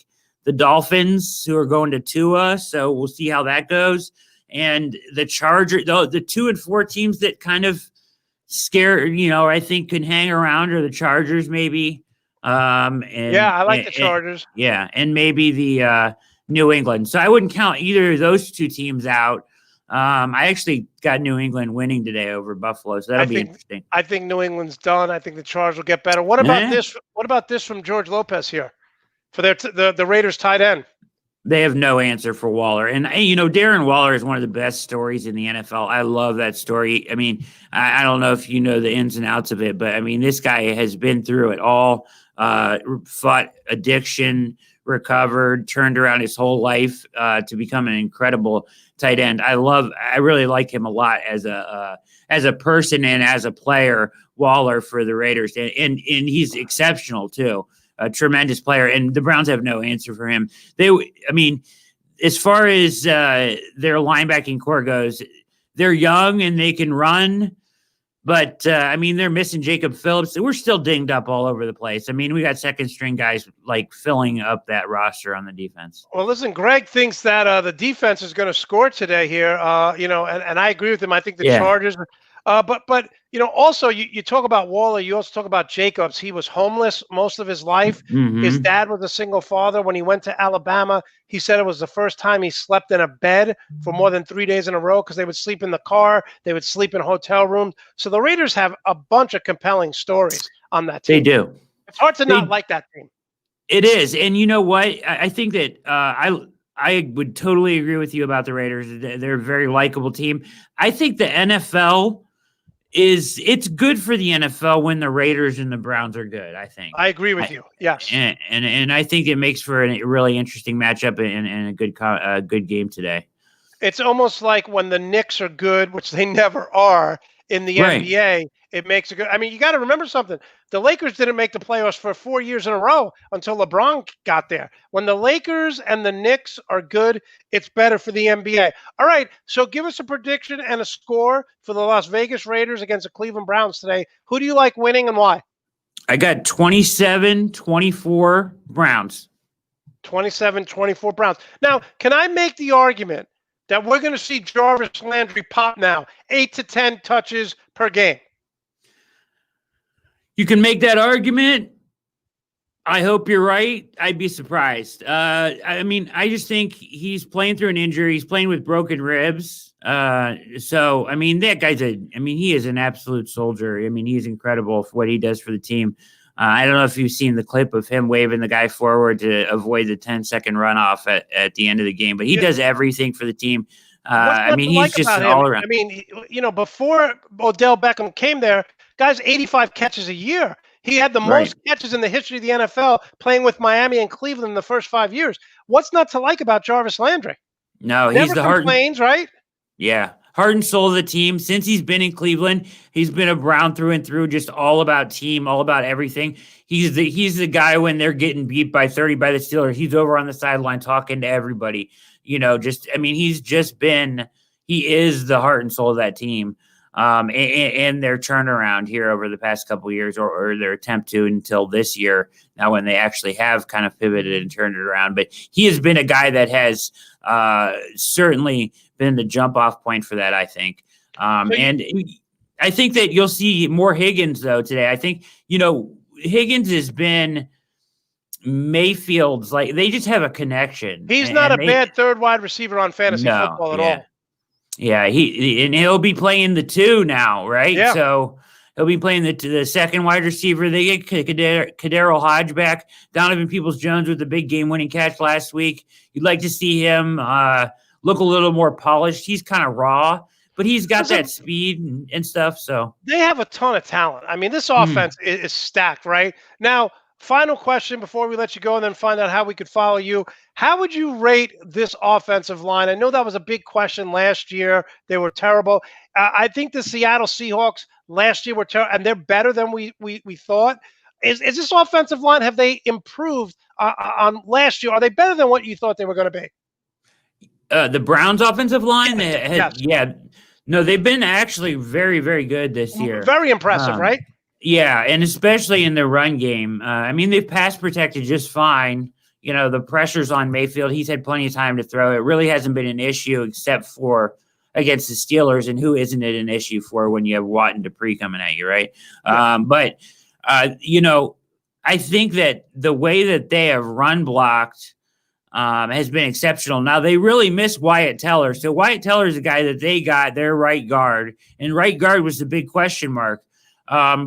the Dolphins, who are going to Tua. So we'll see how that goes. And the Chargers, the 2 and 4 teams that kind of scare, I think can hang around are the Chargers maybe. I like the Chargers. And maybe the New England. So I wouldn't count either of those 2 teams out. I actually got New England winning today over Buffalo, so that'll be interesting. I think New England's done. I think the Chargers will get better. What about this? What about this from George Lopez here for the Raiders tight end? They have no answer for Waller. And, Darren Waller is one of the best stories in the NFL. I love that story. I mean, I don't know if you know the ins and outs of it, but, I mean, this guy has been through it all, fought addiction, recovered, turned around his whole life to become an incredible tight end. I really like him a lot as a person and as a player, Waller, for the Raiders. And he's exceptional, too. a tremendous player, and the Browns have no answer for him. As far as their linebacking core goes, they're young and they can run. But, they're missing Jacob Phillips. We're still dinged up all over the place. We got second-string guys, filling up that roster on the defense. Well, listen, Greg thinks that the defense is going to score today here, and I agree with him. I think the Chargers but also you talk about Waller. You also talk about Jacobs. He was homeless most of his life. Mm-hmm. His dad was a single father. When he went to Alabama, he said it was the first time he slept in a bed for more than 3 days in a row because they would sleep in the car. They would sleep in hotel rooms. So the Raiders have a bunch of compelling stories on that team. They do. It's hard to not like that team. It is. And you know what? I think that I would totally agree with you about the Raiders. They're a very likable team. I think the NFL it's good for the NFL when the Raiders and the Browns are good, I think. I agree with you. Yes. And I think it makes for a really interesting matchup and a good game today. It's almost like when the Knicks are good, which they never are in the NBA, it makes it good. You got to remember something. The Lakers didn't make the playoffs for 4 years in a row until LeBron got there. When the Lakers and the Knicks are good, it's better for the NBA. All right, so give us a prediction and a score for the Las Vegas Raiders against the Cleveland Browns today. Who do you like winning and why? I got 27-24 Browns. 27-24 Browns. Now, can I make the argument that we're going to see Jarvis Landry pop now, 8 to 10 touches per game? You can make that argument. I hope you're right. I'd be surprised. I just think he's playing through an injury. He's playing with broken ribs. That guy's he is an absolute soldier. He's incredible for what he does for the team. I don't know if you've seen the clip of him waving the guy forward to avoid the 10-second runoff at the end of the game, but he does everything for the team. He's just an all-around. Before Odell Beckham came there, guys, 85 catches a year. He had the most catches in the history of the NFL playing with Miami and Cleveland in the first 5 years. What's not to like about Jarvis Landry? No, Never he's the heart. Complains, right? Yeah. Heart and soul of the team. Since he's been in Cleveland, he's been a Brown through and through, just all about team, all about everything. He's the guy when they're getting beat by 30 by the Steelers. He's over on the sideline talking to everybody. He is the heart and soul of that team. And their turnaround here over the past couple of years, or their attempt to until this year, now when they actually have kind of pivoted and turned it around. But he has been a guy that has certainly been the jump off point for that, I think. And I think that you'll see more Higgins though today. I think, Higgins has been Mayfield's, they just have a connection. He's not a bad third wide receiver on fantasy football at all. Yeah, he'll be playing the 2 now, right? Yeah. So he'll be playing the second wide receiver. They get Kadero Hodge back. Donovan Peoples-Jones with the big game-winning catch last week. You'd like to see him look a little more polished. He's kind of raw, but he's got that speed and stuff. So they have a ton of talent. This offense is stacked, right? Now, final question before we let you go and then find out how we could follow you. How would you rate this offensive line? I know that was a big question last year. They were terrible. I think the Seattle Seahawks last year were terrible, and they're better than we thought. Is this offensive line, have they improved on last year? Are they better than what you thought they were going to be? The Browns offensive line? Yes. Yeah. No, they've been actually very, very good this year. Very impressive, right? Yeah, and especially in the run game. They've pass protected just fine. The pressure's on Mayfield. He's had plenty of time to throw. It really hasn't been an issue except for against the Steelers, and who isn't it an issue for when you have Watt and Dupree coming at you, right? Yeah. I think that the way that they have run blocked has been exceptional. Now, they really miss Wyatt Teller. So Wyatt Teller is the guy that they got, their right guard, and right guard was the big question mark.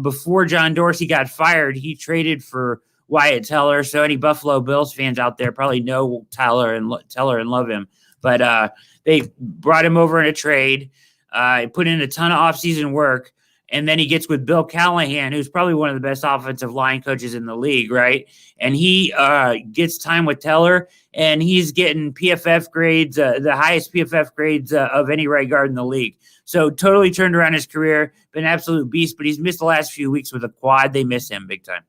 Before John Dorsey got fired, he traded for Wyatt Teller. So any Buffalo Bills fans out there probably know Teller and love him. But they brought him over in a trade, put in a ton of offseason work, and then he gets with Bill Callahan, who's probably one of the best offensive line coaches in the league, right? And he gets time with Teller, and he's getting PFF grades, the highest PFF grades of any right guard in the league. So totally turned around his career, been an absolute beast, but he's missed the last few weeks with a quad. They miss him big time.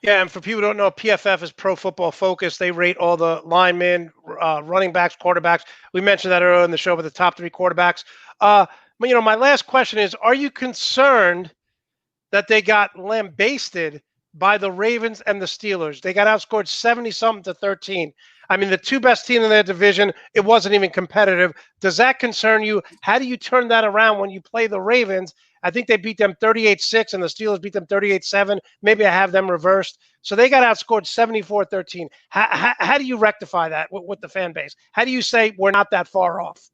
Yeah, and for people who don't know, PFF is Pro Football Focus. They rate all the linemen, running backs, quarterbacks. We mentioned that earlier in the show with the top 3 quarterbacks. But my last question is: are you concerned that they got lambasted by the Ravens and the Steelers? They got outscored 70-something to 13. I mean, the 2 best teams in their division, it wasn't even competitive. Does that concern you? How do you turn that around when you play the Ravens? I think they beat them 38-6 and the Steelers beat them 38-7. Maybe I have them reversed. So they got outscored 74-13. How do you rectify that with the fan base? How do you say we're not that far off?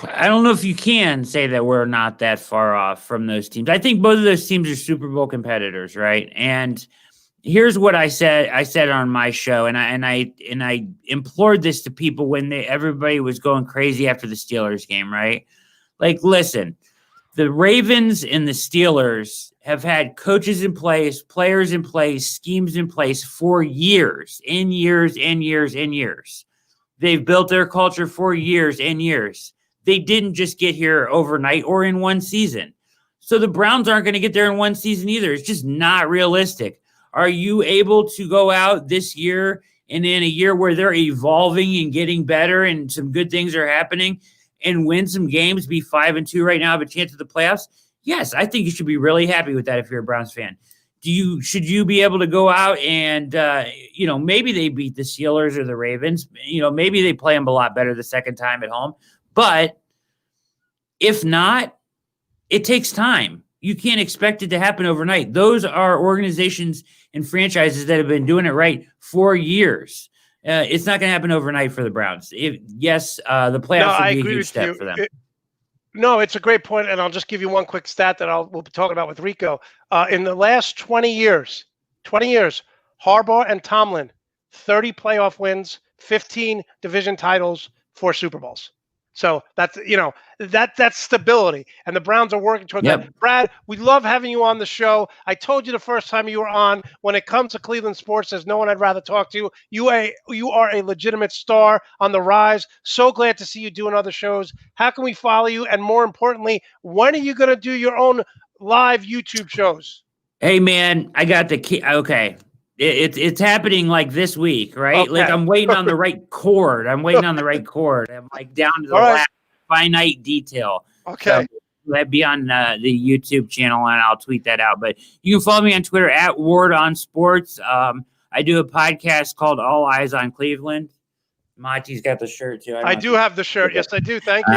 I don't know if you can say that we're not that far off from those teams. I think both of those teams are Super Bowl competitors, right? And here's what I said. I said on my show, and I implored this to people when everybody was going crazy after the Steelers game, right? Like, listen, the Ravens and the Steelers have had coaches in place, players in place, schemes in place for years and years and years and years. They've built their culture for years and years. They didn't just get here overnight or in one season. So the Browns aren't going to get there in one season either. It's just not realistic. Are you able to go out this year and in a year where they're evolving and getting better and some good things are happening and win some games, be 5-2 right now, have a chance at the playoffs? Yes, I think you should be really happy with that if you're a Browns fan. Should you be able to go out and, maybe they beat the Steelers or the Ravens, maybe they play them a lot better the second time at home. But if not, it takes time. You can't expect it to happen overnight. Those are organizations and franchises that have been doing it right for years. It's not going to happen overnight for the Browns. The playoffs would be a huge step for them. No, it's a great point, and I'll just give you one quick stat that we'll be talking about with Rico. In the last 20 years, Harbaugh and Tomlin, 30 playoff wins, 15 division titles, 4 Super Bowls. So that's that's stability, and the Browns are working toward that. Brad, we love having you on the show. I told you the first time you were on, when it comes to Cleveland sports, there's no one I'd rather talk to. You are a legitimate star on the rise. So glad to see you doing other shows. How can we follow you? And more importantly, when are you going to do your own live YouTube shows? Hey man, I got the key. Okay. It's happening like this week, right? Okay. Like I'm waiting on the right chord. I'm like down to the last finite detail. Okay. So that'd be on the YouTube channel, and I'll tweet that out. But you can follow me on Twitter at Ward on Sports. I do a podcast called All Eyes on Cleveland. Monte's got the shirt too. I do have the shirt. Yes, I do. Thank you.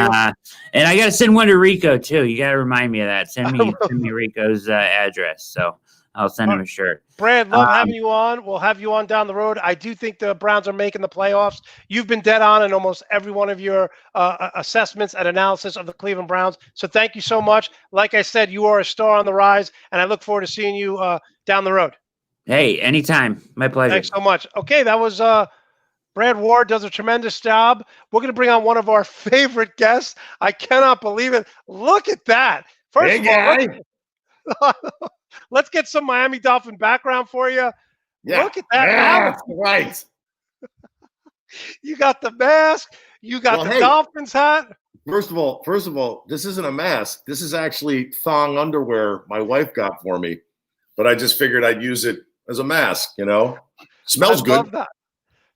And I got to send one to Rico too. You got to remind me of that. Send me Rico's address. So I'll send him a shirt. Brad, love having you on. We'll have you on down the road. I do think the Browns are making the playoffs. You've been dead on in almost every one of your assessments and analysis of the Cleveland Browns. So thank you so much. Like I said, you are a star on the rise, and I look forward to seeing you down the road. Hey, anytime. My pleasure. Thanks so much. Okay, that was Brad Ward, does a tremendous job. We're going to bring on one of our favorite guests. I cannot believe it. Look at that. First of all, let's get some Miami Dolphin background for you. Yeah. Look at that. Yeah, right. You got the mask. You got the Dolphins hat. First of all, this isn't a mask. This is actually thong underwear my wife got for me. But I just figured I'd use it as a mask, Smells good. Love that.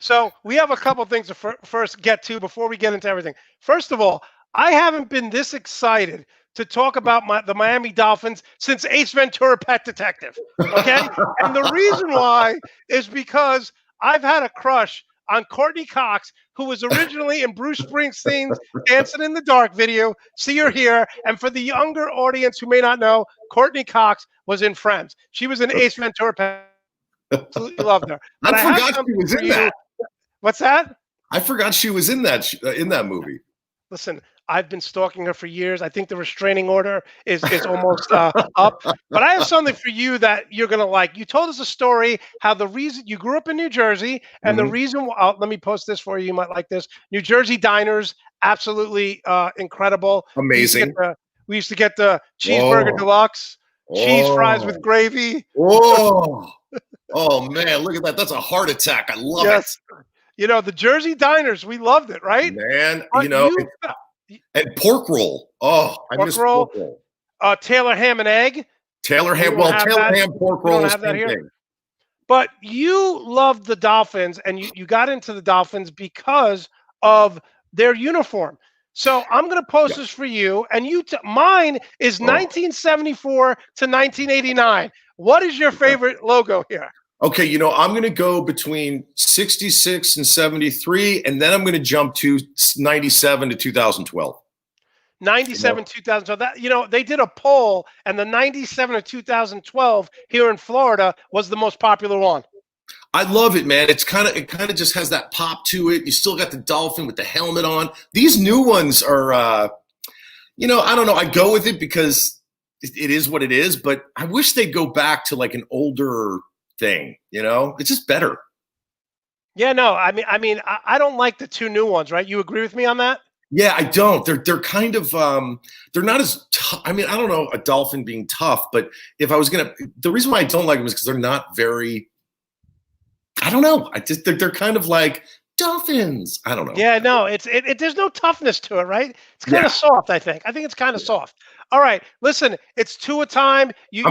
So we have a couple things to first get to before we get into everything. First of all, I haven't been this excited to talk about the Miami Dolphins since Ace Ventura: Pet Detective. Okay? And the reason why is because I've had a crush on Courtney Cox, who was originally in Bruce Springsteen's Dancing in the Dark video, See Her Here. And for the younger audience who may not know, Courtney Cox was in Friends. She was in Ace Ventura: Pet Detective. Absolutely loved her. But I forgot she was in that. What's that? I forgot she was in that movie. Listen, I've been stalking her for years. I think the restraining order is almost up. But I have something for you that you're going to like. You told us a story how the reason you grew up in New Jersey and the reason let me post this for you. You might like this. New Jersey diners, absolutely incredible. Amazing. We used to get the cheeseburger deluxe, cheese fries with gravy. Oh man, look at that. That's a heart attack. I love it. The Jersey diners, we loved it, right? Man, and pork roll. Oh, I miss pork roll. Taylor ham and egg. Taylor ham, pork roll is the same thing. But you loved the Dolphins, and you got into the Dolphins because of their uniform. So I'm going to post Yeah. this for you, and mine is Oh. 1974 to 1989. What is your favorite logo here? Okay, I'm going to go between 66 and 73, and then I'm going to jump to 97 to 2012. 97, 2000. So that, they did a poll, and the 97 to 2012 here in Florida was the most popular one. I love it, man. It kind of just has that pop to it. You still got the dolphin with the helmet on. These new ones are, I don't know. I go with it because it is what it is, but I wish they'd go back to like an older thing. It's just better. Yeah, no, I mean, I don't like the two new ones, right? You agree with me on that? Yeah, I don't. They're kind of they're not as tough. I mean, I don't know a dolphin being tough, but if I was the reason why I don't like them is because they're not very. I don't know. They're kind of like dolphins. I don't know. Yeah, no, there's no toughness to it, right? It's kind of soft. I think it's kind of soft. All right, listen, it's Tua time. You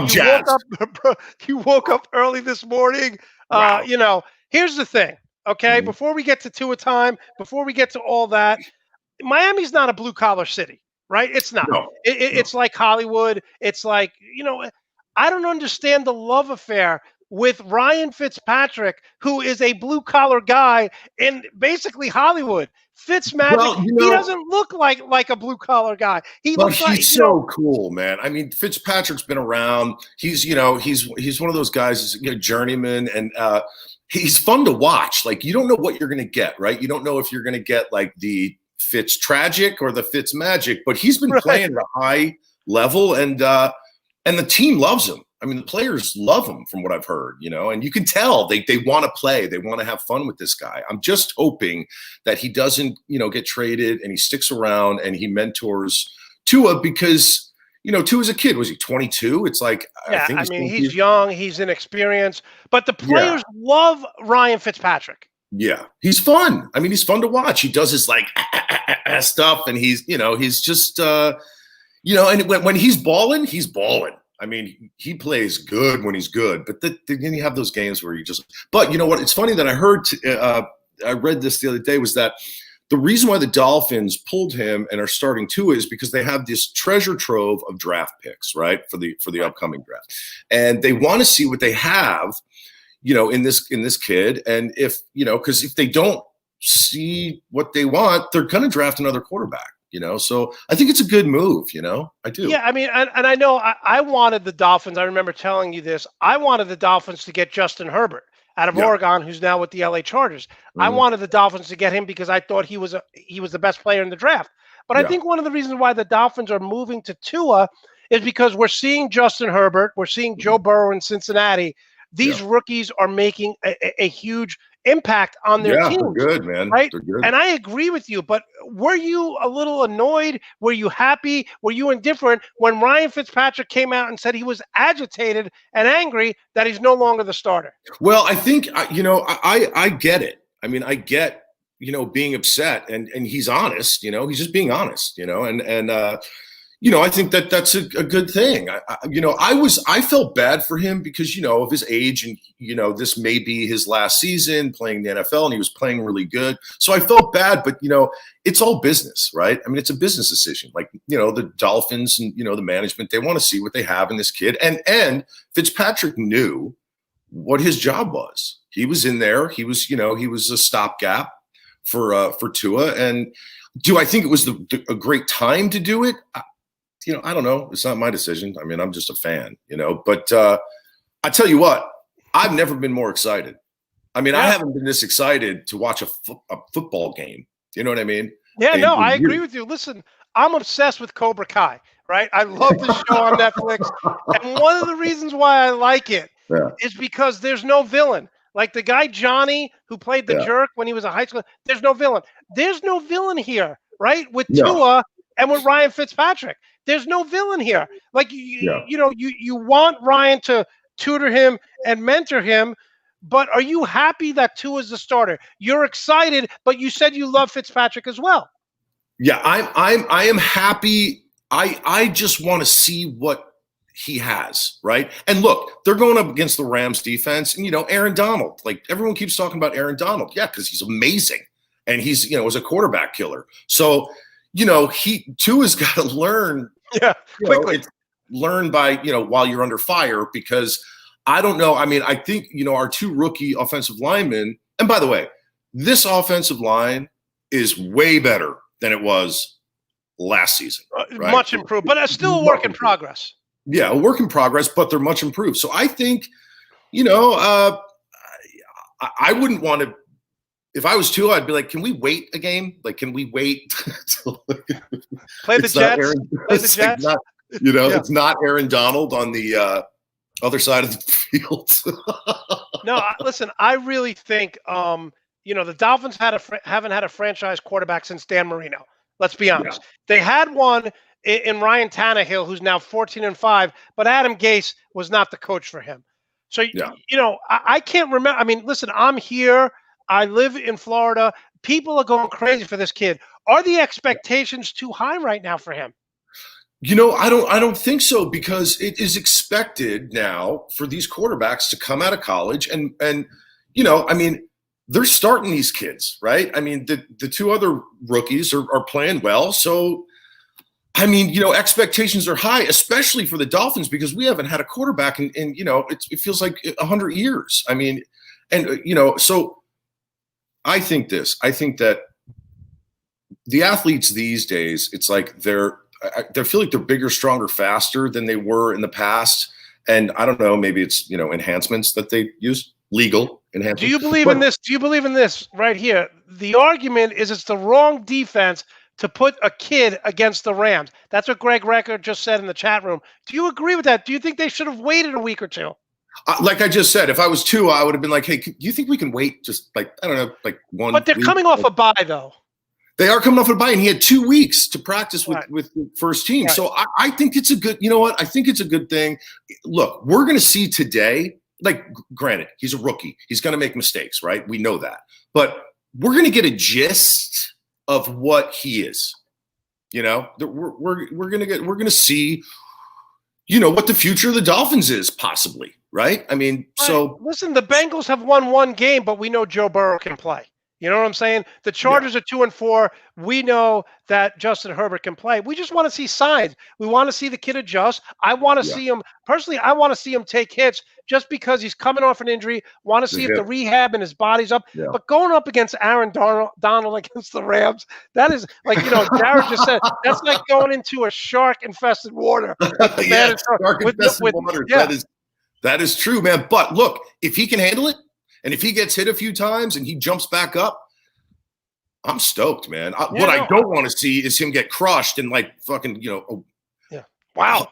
woke up early this morning. Wow. Here's the thing. Okay, Mm-hmm. before we get to Tua time, before we get to all that, Miami's not a blue collar city, right? It's not. No, It's like Hollywood. It's like, I don't understand the love affair with Ryan Fitzpatrick, who is a blue collar guy in basically Hollywood. Fitzmagic, well, he doesn't look like a blue collar guy. He but looks like he's so cool, man. I mean, Fitzpatrick's been around. He's he's one of those guys, he's a journeyman, and he's fun to watch. Like, you don't know what you're going to get, right? You don't know if you're going to get like the Fitz tragic or the Fitz magic, but he's been playing at a high level, and the team loves him. I mean, the players love him from what I've heard, and you can tell they want to play. They want to have fun with this guy. I'm just hoping that he doesn't, get traded and he sticks around and he mentors Tua because, Tua's a kid. Was he 22? It's like, yeah, I mean, he's young, he's inexperienced, but the players love Ryan Fitzpatrick. Yeah, he's fun. I mean, he's fun to watch. He does his like stuff, and he's just and when he's balling, he's balling. I mean, he plays good when he's good, but then you have those games where you just. But you know what? It's funny that I read this the other day, was that the reason why the Dolphins pulled him and are starting Tua is because they have this treasure trove of draft picks, right, for the upcoming draft, and they want to see what they have. In this kid, and if because if they don't see what they want, they're going to draft another quarterback. So I think it's a good move. I do. Yeah, I mean, and I know I wanted the Dolphins. I remember telling you this. I wanted the Dolphins to get Justin Herbert out of Oregon, who's now with the LA Chargers. Mm-hmm. I wanted the Dolphins to get him because I thought he was the best player in the draft. But I think one of the reasons why the Dolphins are moving to Tua is because we're seeing Justin Herbert, we're seeing Joe Burrow in Cincinnati. These rookies are making a huge impact on their teams. They're good, man. Right? They're good. And I agree with you, but were you a little annoyed? Were you happy? Were you indifferent when Ryan Fitzpatrick came out and said he was agitated and angry that he's no longer the starter? Well, I think, I get it. I mean, I get, being upset, and he's honest, he's just being honest, and I think that's a good thing. I felt bad for him because, of his age, and, this may be his last season playing the NFL, and he was playing really good. So I felt bad, but, it's all business, right? I mean, it's a business decision. Like, the Dolphins and, the management, they want to see what they have in this kid. And Fitzpatrick knew what his job was. He was in there. He was, he was a stopgap for Tua. And do I think it was a great time to do it? I don't know. It's not my decision. I mean, I'm just a fan, but I tell you what, I've never been more excited. I mean, I haven't been this excited to watch a football game. You know what I mean? Yeah, no, I agree with you. Listen, I'm obsessed with Cobra Kai, right? I love the show on Netflix. And one of the reasons why I like it is because there's no villain. Like the guy Johnny who played the jerk when he was a high school, there's no villain. There's no villain here, right? With Tua and with Ryan Fitzpatrick. There's no villain here. Like, you want Ryan to tutor him and mentor him, but are you happy that Tua is the starter? You're excited, but you said you love Fitzpatrick as well. Yeah, I am happy. I just want to see what he has, right? And look, they're going up against the Rams defense, and Aaron Donald. Like, everyone keeps talking about Aaron Donald, yeah, because he's amazing, and he's was a quarterback killer. So Tua's got to learn, quickly. Learn by while you're under fire, because I don't know. I mean, I think our two rookie offensive linemen, and by the way, this offensive line is way better than it was last season. Right? Much improved, but it's still a work in progress. Yeah, a work in progress, but they're much improved. So I think, I wouldn't want to. If I was Tua, I'd be like, can we wait a game? Like, can we wait? Play the Jets. Play the Jets. It's not Aaron Donald on the other side of the field. No, listen, I really think, the Dolphins haven't had a franchise quarterback since Dan Marino. Let's be honest. Yeah. They had one in Ryan Tannehill, who's now 14-5, but Adam Gase was not the coach for him. So, I can't remember. I mean, listen, I'm here. I live in Florida. People are going crazy for this kid. Are the expectations too high right now for him? I don't think so, because it is expected now for these quarterbacks to come out of college and I mean, they're starting these kids, right? I mean, the two other rookies are playing well. So, I mean, expectations are high, especially for the Dolphins, because we haven't had a quarterback in it feels like 100 years. I mean, and, so I think that the athletes these days, it's like I feel like they're bigger, stronger, faster than they were in the past. And I don't know, maybe it's, enhancements that they use, legal enhancements. Do you believe in this? Do you believe in this right here? The argument is it's the wrong defense to put a kid against the Rams. That's what Greg Recker just said in the chat room. Do you agree with that? Do you think they should have waited a week or two? Like I just said, if I was Tua, I would have been like, hey, do you think we can wait just I don't know, 1 But they're week? coming off a bye, though. They are coming off a bye, and he had 2 weeks to practice with the first team. Right. So I think it's a good, I think it's a good thing. Look, we're going to see today, granted, he's a rookie. He's going to make mistakes, right? We know that. But we're going to get a gist of what he is. We're going to see, what the future of the Dolphins is, possibly, right? I mean, right. So. Listen, the Bengals have won one game, but we know Joe Burrow can play. You know what I'm saying? The Chargers are 2-4. We know that Justin Herbert can play. We just want to see signs. We want to see the kid adjust. I want to see him personally. I want to see him take hits just because he's coming off an injury. Want to see if the rehab and his body's up. Yeah. But going up against Aaron Donald against the Rams, that is like Jared just said. That's like going into a shark-infested water. Shark-infested water. Yeah. That is true, man. But look, if he can handle it, and if he gets hit a few times and he jumps back up, I'm stoked, man. What I don't want to see is him get crushed and fucking, wow.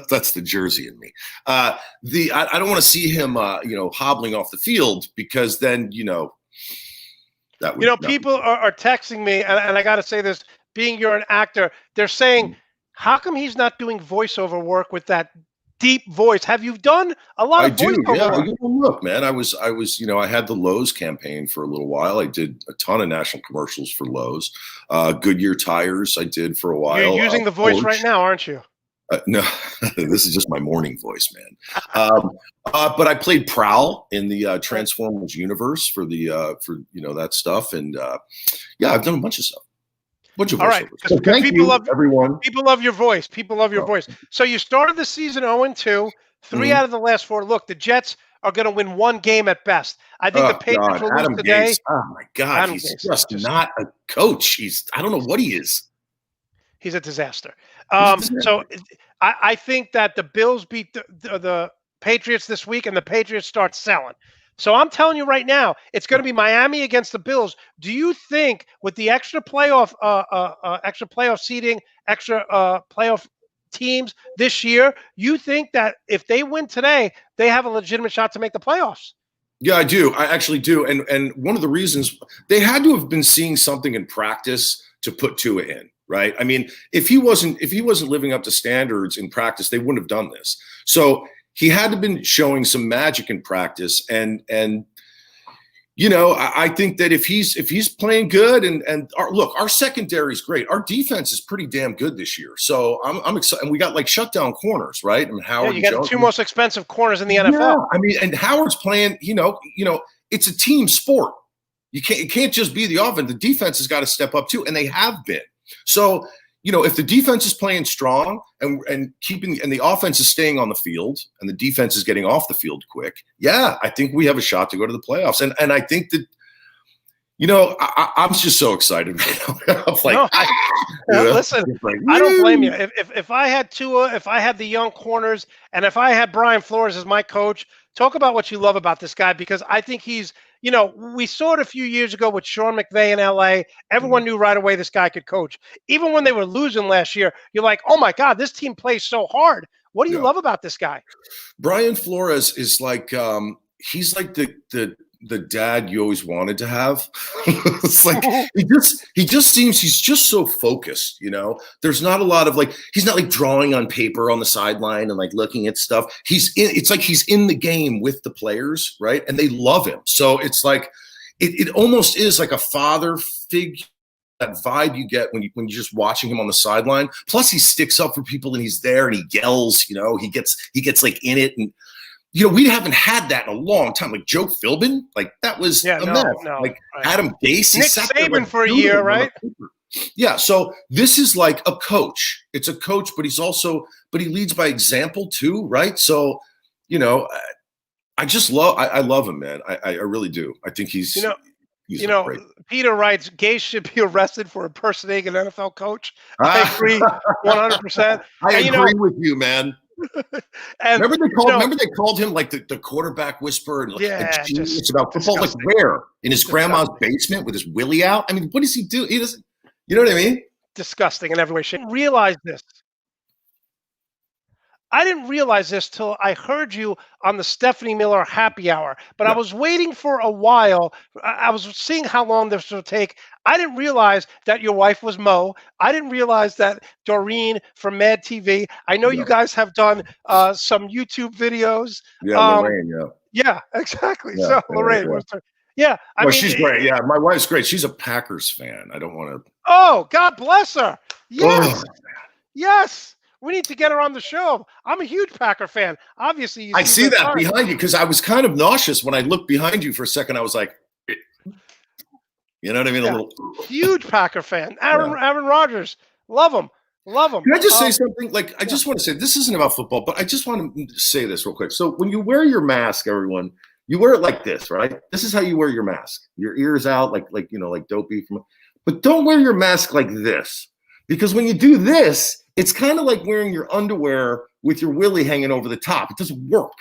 That's the Jersey in me. I don't want to see him, hobbling off the field, because then, that would. People are texting me, and I got to say this, being you're an actor, they're saying, how come he's not doing voiceover work with that deep voice? Have you done a lot of voiceover? Yeah. Look, man, I was, I had the Lowe's campaign for a little while. I did a ton of national commercials for Lowe's. Goodyear tires I did for a while. You're using the voice right now, aren't you? No, this is just my morning voice, man. But I played Prowl in the Transformers universe for that stuff, and I've done a bunch of stuff. All right, so thank you, everyone. People love your voice. People love your voice. So you started the season 0-2, 3 out of the last 4. Look, the Jets are going to win one game at best. I think the Patriots will lose today. Gase. Oh my God, he's just not a coach. I don't know what he is. He's a disaster. So I think that the Bills beat the Patriots this week, and the Patriots start selling. So I'm telling you right now, it's going to be Miami against the Bills. Do you think with the extra playoff seating, extra playoff teams this year, you think that if they win today, they have a legitimate shot to make the playoffs? Yeah, I do. I actually do. And one of the reasons, they had to have been seeing something in practice to put Tua in, right? I mean, if he wasn't living up to standards in practice, they wouldn't have done this. So he had to have been showing some magic in practice, and you know, I think that if he's playing good and our secondary is great. Our defense is pretty damn good this year. So I'm excited. And we got like shutdown corners, right? I mean, Howard. Yeah, you got the two most expensive corners in the NFL. Yeah, I mean, and Howard's playing. You know, it's a team sport. It can't just be the offense. The defense has got to step up too, and they have been. So, you know, if the defense is playing strong and the offense is staying on the field and the defense is getting off the field quick, yeah, I think we have a shot to go to the playoffs. And I think that, you know, I'm just so excited. I'm like, listen, I don't blame you. If I had Tua, if I had the young corners, and if I had Brian Flores as my coach, talk about what you love about this guy, because I think he's, you know, we saw it a few years ago with Sean McVay in LA. Everyone knew right away this guy could coach. Even when they were losing last year, you're like, oh my God, this team plays so hard. What do you love about this guy? Brian Flores is like, he's like the dad you always wanted to have. It's like he just seems he's just so focused, you know. There's not a lot of like he's not like drawing on paper on the sideline and like looking at stuff. It's like he's in the game with the players, right? And they love him. So it's like it almost is like a father figure, that vibe you get when you're just watching him on the sideline. Plus he sticks up for people and he's there and he yells, you know, he gets like in it. And you know, we haven't had that in a long time. Like Joe Philbin, like that was a mess. Like Adam Gase, Nick Saban for a year, right? Yeah. So this is like a coach. It's a coach, but he leads by example too, right? So, you know, I love him, man. I really do. I think he's great. Peter writes, Gase should be arrested for impersonating an NFL coach. I agree 100%. I agree with you, man. And, remember they called him like the quarterback whisperer and like genius about football. Like where? In his grandma's basement with his willy out? I mean, what does he do? He doesn't. You know what I mean? Disgusting in every way. She didn't realize this. I didn't realize this till I heard you on the Stephanie Miller happy hour, but I was waiting for a while. I was seeing how long this would take. I didn't realize that your wife was Mo. I didn't realize that Doreen from Mad TV. I know you guys have done some YouTube videos. Yeah, Lorraine, Yeah, exactly. Yeah, so Lorraine was I mean, she's great. Yeah, my wife's great. She's a Packers fan. I don't want to. Oh, God bless her. Yes. Yes. We need to get her on the show. I'm a huge Packer fan. Obviously, I see that behind you because I was kind of nauseous when I looked behind you for a second. I was like, you know what I mean? Yeah. Huge Packer fan. Aaron Rodgers. Love him. Can I just say something? Like, I just want to say, this isn't about football, but I just want to say this real quick. So when you wear your mask, everyone, you wear it like this, right? This is how you wear your mask. Your ears out, like you know, like Dopey. But don't wear your mask like this, because when you do this, it's kind of like wearing your underwear with your willy hanging over the top. It doesn't work.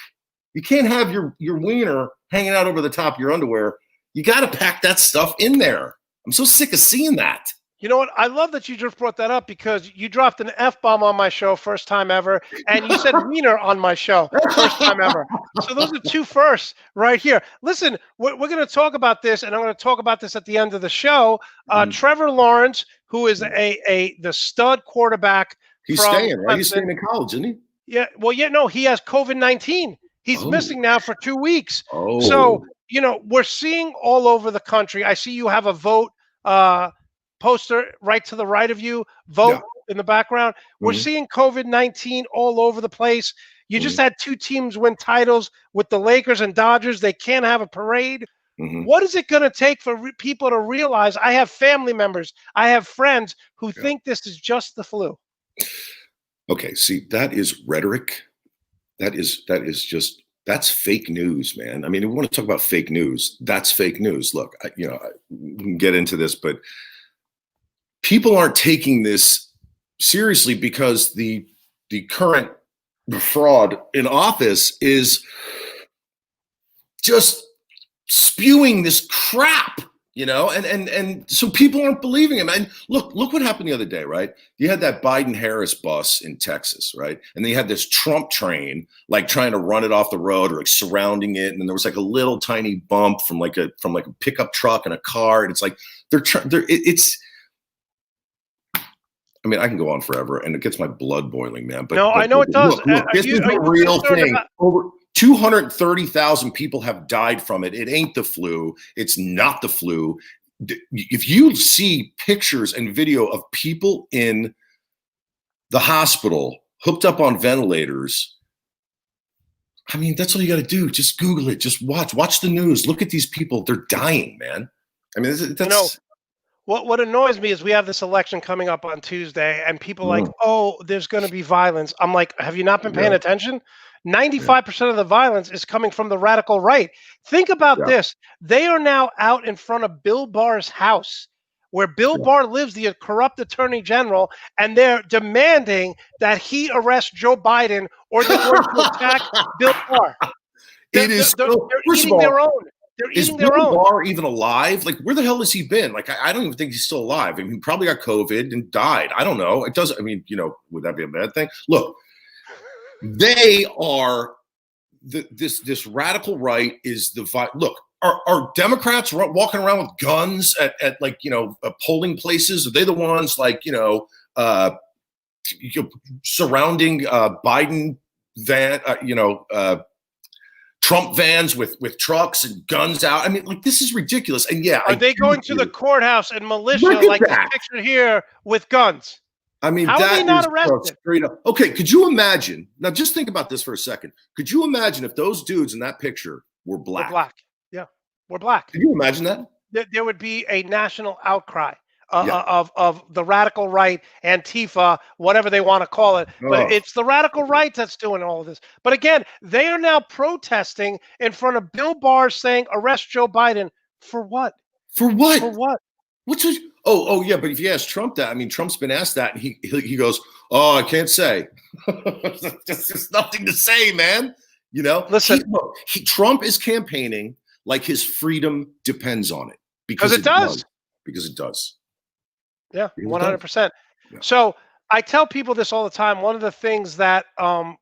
You can't have your wiener hanging out over the top of your underwear. You got to pack that stuff in there. I'm so sick of seeing that. You know what? I love that you just brought that up because you dropped an F-bomb on my show, first time ever, and you said wiener on my show, first time ever. So those are two firsts right here. Listen, we're going to talk about this, and I'm going to talk about this at the end of the show. Trevor Lawrence, who is the stud quarterback. He's staying, right? He's staying in college, isn't he? Yeah. Well, no, he has COVID-19. He's missing now for 2 weeks. Oh. So, you know, we're seeing all over the country. I see you have a vote poster right to the right of you, vote in the background. We're seeing COVID-19 all over the place. You just had two teams win titles with the Lakers and Dodgers. They can't have a parade. What is it going to take for people to realize? I have family members, I have friends who think this is just the flu. Okay, see, that is rhetoric. That's fake news, man. I mean, if we want to talk about fake news, that's fake news. Look, we can get into this, but people aren't taking this seriously because the current fraud in office is just spewing this crap. You know, and so people aren't believing him. And look what happened the other day, right? You had that Biden-Harris bus in Texas, right? And then you had this Trump train, like trying to run it off the road or like surrounding it. And then there was like a little tiny bump from like a pickup truck and a car. And it's like I mean, I can go on forever, and it gets my blood boiling, man. But I know it does. Look, this is a real thing. 230,000 people have died from it. It ain't the flu. It's not the flu. If you see pictures and video of people in the hospital hooked up on ventilators, I mean, that's all you got to do. Just Google it. Just watch the news. Look at these people. They're dying, man. I mean, that's what annoys me is we have this election coming up on Tuesday, and people like, oh, there's going to be violence. I'm like, have you not been paying attention? 95% of the violence is coming from the radical right. Think about this. They are now out in front of Bill Barr's house, where Bill Barr lives, the corrupt attorney general, and they're demanding that he arrest Joe Biden or they're going to attack Bill Barr. They're eating their own. They're eating their own. Is Bill Barr even alive? Like, where the hell has he been? Like, I don't even think he's still alive. I mean, he probably got COVID and died. I don't know. It doesn't. I mean, would that be a bad thing? Look, they are this radical right is the look. Are Democrats walking around with guns at like polling places? Are they the ones like surrounding Biden van Trump vans with trucks and guns out? I mean, like, this is ridiculous. And are they going to the courthouse and militia like this picture here with guns? I mean, how are they not arrested? Okay, could you imagine? Now, just think about this for a second. Could you imagine if those dudes in that picture were black? We're black. Yeah, we're black. Could you imagine that? There would be a national outcry of the radical right, Antifa, whatever they want to call it. But it's the radical right that's doing all of this. But again, they are now protesting in front of Bill Barr saying, arrest Joe Biden. For what? For what? For what? Oh, yeah, but if you ask Trump that, I mean, Trump's been asked that, and he goes, oh, I can't say. There's nothing to say, man. Listen, Trump is campaigning like his freedom depends on it. Because it does. Because it does. Yeah, 100%. Yeah. So I tell people this all the time. One of the things that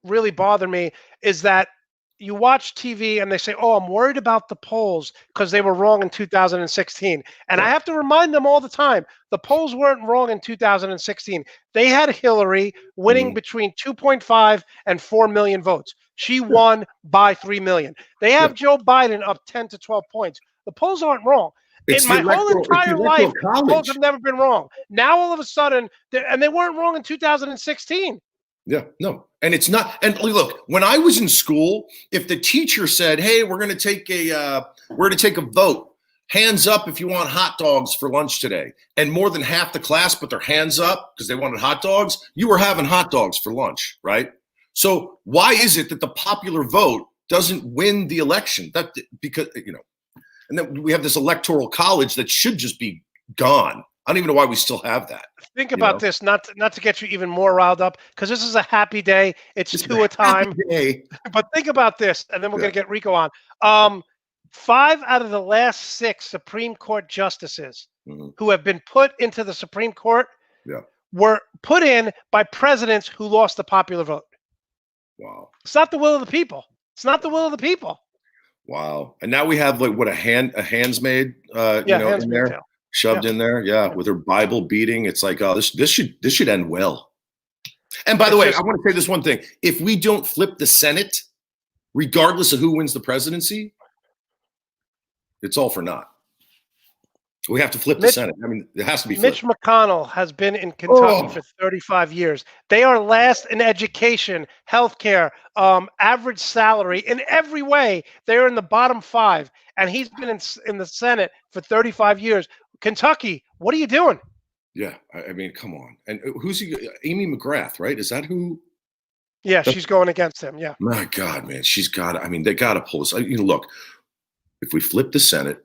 really bother me is that you watch TV and they say, oh, I'm worried about the polls because they were wrong in 2016. And I have to remind them all the time, the polls weren't wrong in 2016. They had Hillary winning between 2.5 and 4 million votes. She won by 3 million. They have Joe Biden up 10 to 12 points. The polls aren't wrong. In my whole entire life, the polls have never been wrong. Now, all of a sudden, and they weren't wrong in 2016. Yeah, no. And it's not. And look, when I was in school, if the teacher said, hey, we're going to take a vote, hands up if you want hot dogs for lunch today, and more than half the class put their hands up because they wanted hot dogs, you were having hot dogs for lunch, right? So why is it that the popular vote doesn't win the election? Because and then we have this electoral college that should just be gone. I don't even know why we still have that. Think about this, not to get you even more riled up, because this is a happy day. It's two a time. But think about this, and then we're going to get Rico on. 5 out of the last 6 Supreme Court justices who have been put into the Supreme Court were put in by presidents who lost the popular vote. Wow. It's not the will of the people. It's not the will of the people. Wow. And now we have like what a handsmaid in there. Shoved in there, with her Bible beating. It's like, oh, this should end well. And by the way, I want to say this one thing. If we don't flip the Senate, regardless of who wins the presidency, it's all for naught. We have to flip the Senate. I mean, it has to be flipped. Mitch McConnell has been in Kentucky for 35 years. They are last in education, healthcare, average salary. In every way, they're in the bottom 5. And he's been in the Senate for 35 years. Kentucky, what are you doing? Yeah, I mean, come on. And who's he? Amy McGrath, right? Is that who? Yeah, she's going against him. Yeah. My God, man, she's got. I mean, they got to pull this. Look, if we flip the Senate,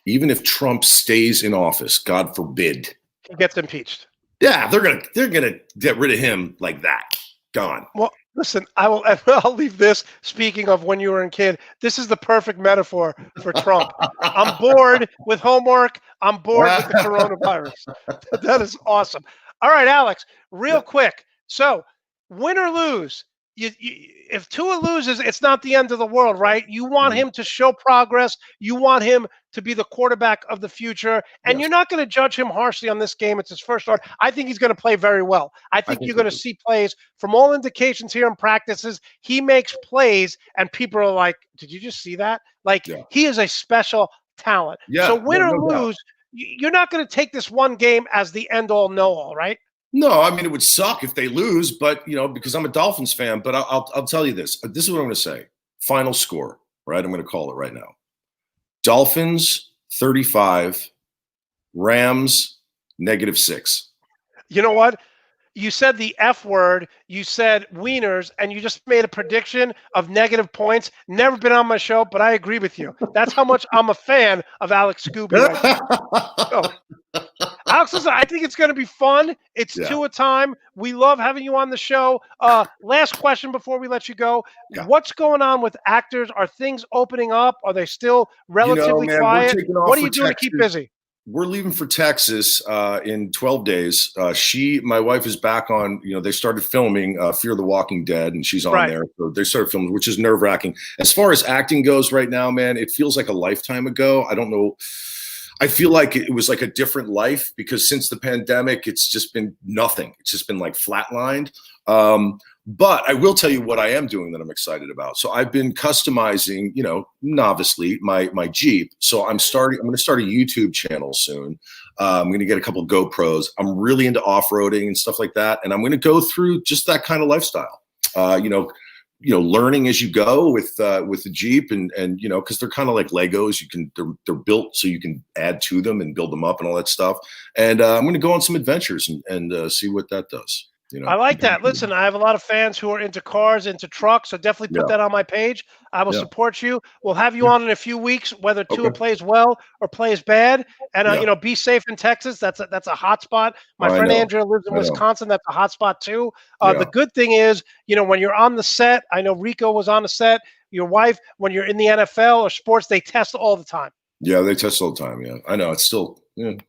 even if Trump stays in office, God forbid, he gets impeached. Yeah, they're gonna get rid of him like that. Gone. Well, listen, I'll leave this. Speaking of when you were a kid, this is the perfect metaphor for Trump. I'm bored with homework. I'm bored with the coronavirus. That is awesome. All right, Alex, real quick. So, win or lose, if Tua loses, it's not the end of the world, right? You want Mhm. him to show progress. You want him to be the quarterback of the future, and Yes, you're not going to judge him harshly on this game. It's his first start. I think he's going to play very well. I I think think you're so going to too. see plays from all indications here in practices. He makes plays, and people are like, "Did you just see that?" Like Yeah. he is a special talent. So Yeah, win or no doubt. lose, you're not going to take this one game as the end all know all, right? No, I mean it would suck if they lose, but because I'm a Dolphins fan. But I'll tell you this. This is what I'm going to say. Final score, right? I'm going to call it right now. Dolphins 35, Rams -6. You know what? You said the F word, you said wieners, and you just made a prediction of negative points. Never been on my show, but I agree with you. That's how much I'm a fan of Alex Scooby right there. So, Alex, listen, I think it's going to be fun. It's Yeah, 2 a time. We love having you on the show. Last question before we let you go. yeah. What's going on with actors? Are things opening up? Are they still relatively Man, we're quiet? taking What off are for you doing to keep Texas. busy? We're leaving for Texas in 12 days. My wife is back on, they started filming Fear the Walking Dead, and she's on Right. there. So they started filming, which is nerve wracking. As far as acting goes right now, man, it feels like a lifetime ago. I don't know. I feel like it was like a different life because since the pandemic, it's just been nothing. It's just been like flatlined. But I will tell you what I am doing that I'm excited about. So I've been customizing, novicely my Jeep. So I'm going to start a YouTube channel soon. I'm going to get a couple of GoPros. I'm really into off-roading and stuff like that. And I'm going to go through just that kind of lifestyle. Learning as you go with the Jeep and because they're kind of like Legos. They're built so you can add to them and build them up and all that stuff. And I'm going to go on some adventures and see what that does. I like that. Listen, I have a lot of fans who are into cars, into trucks, so definitely put Yeah. that on my page. I will Yeah. support you. We'll have you Yeah. on in a few weeks, whether Tua Okay. plays well or plays bad. And Yeah. be safe in Texas. That's a hot spot. My I friend know. Andrea lives in I know. Wisconsin. That's a hot spot too. Yeah. The good thing is, when you're on the set, I know Rico was on the set. Your wife, when you're in the NFL or sports, they test all the time. Yeah, they test all the time. Yeah, I know. It's still whatever.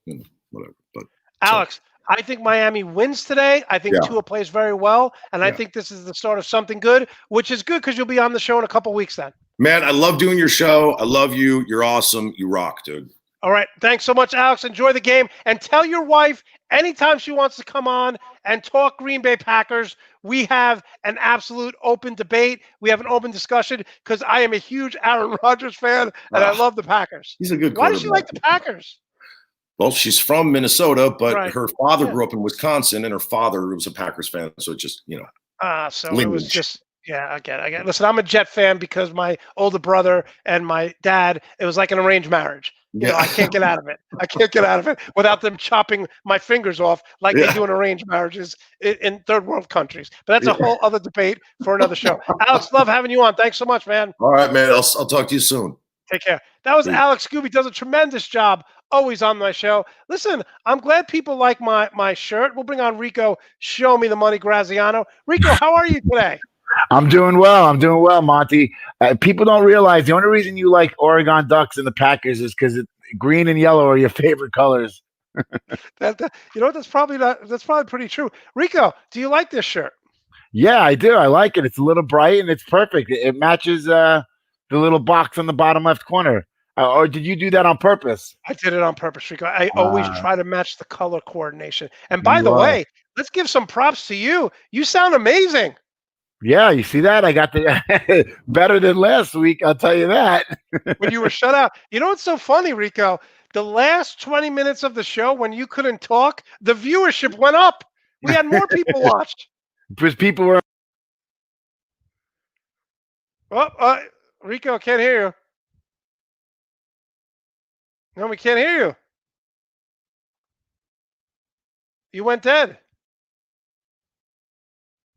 But Alex, I think Miami wins today. I think Yeah. Tua plays very well, and I Yeah. think this is the start of something good, which is good because you'll be on the show in a couple weeks then. Man, I love doing your show. I love you. You're awesome. You rock, dude. All right. Thanks so much, Alex. Enjoy the game. And tell your wife anytime she wants to come on and talk Green Bay Packers, we have an absolute open debate. We have an open discussion because I am a huge Aaron Rodgers fan, and I love the Packers. He's a good Why does she like quarterback. the Packers? Well, she's from Minnesota, but Right. her father Yeah. grew up in Wisconsin, and her father was a Packers fan. So it just, So it was lineage. just, yeah, I get it. Listen, I'm a Jet fan because my older brother and my dad, it was like an arranged marriage. I can't get out of it. I can't get out of it without them chopping my fingers off like they do in arranged marriages in third world countries. But that's a whole other debate for another show. Alex, love having you on. Thanks so much, man. All right, man. I'll talk to you soon. Take care. That was Peace. Alex Scooby. Does a tremendous job always on my show. Listen, I'm glad people like my shirt. We'll bring on Rico. Show me the money, Graziano. Rico, how are you today? I'm doing well, Monte. People don't realize the only reason you like Oregon Ducks and the Packers is because green and yellow are your favorite colors. That's probably pretty true. Rico, do you like this shirt? Yeah, I do. I like it. It's a little bright and it's perfect. It matches the little box on the bottom left corner. Or did you do that on purpose? I did it on purpose, Rico. I always try to match the color coordination. And by the way, let's give some props to you. You sound amazing. Yeah, you see that? I got the better than last week. I'll tell you that. When you were shut out. You know what's so funny, Rico? The last 20 minutes of the show when you couldn't talk, the viewership went up. We had more people watched. Because people were. Oh, Rico, can't hear you. No, we can't hear you. You went dead.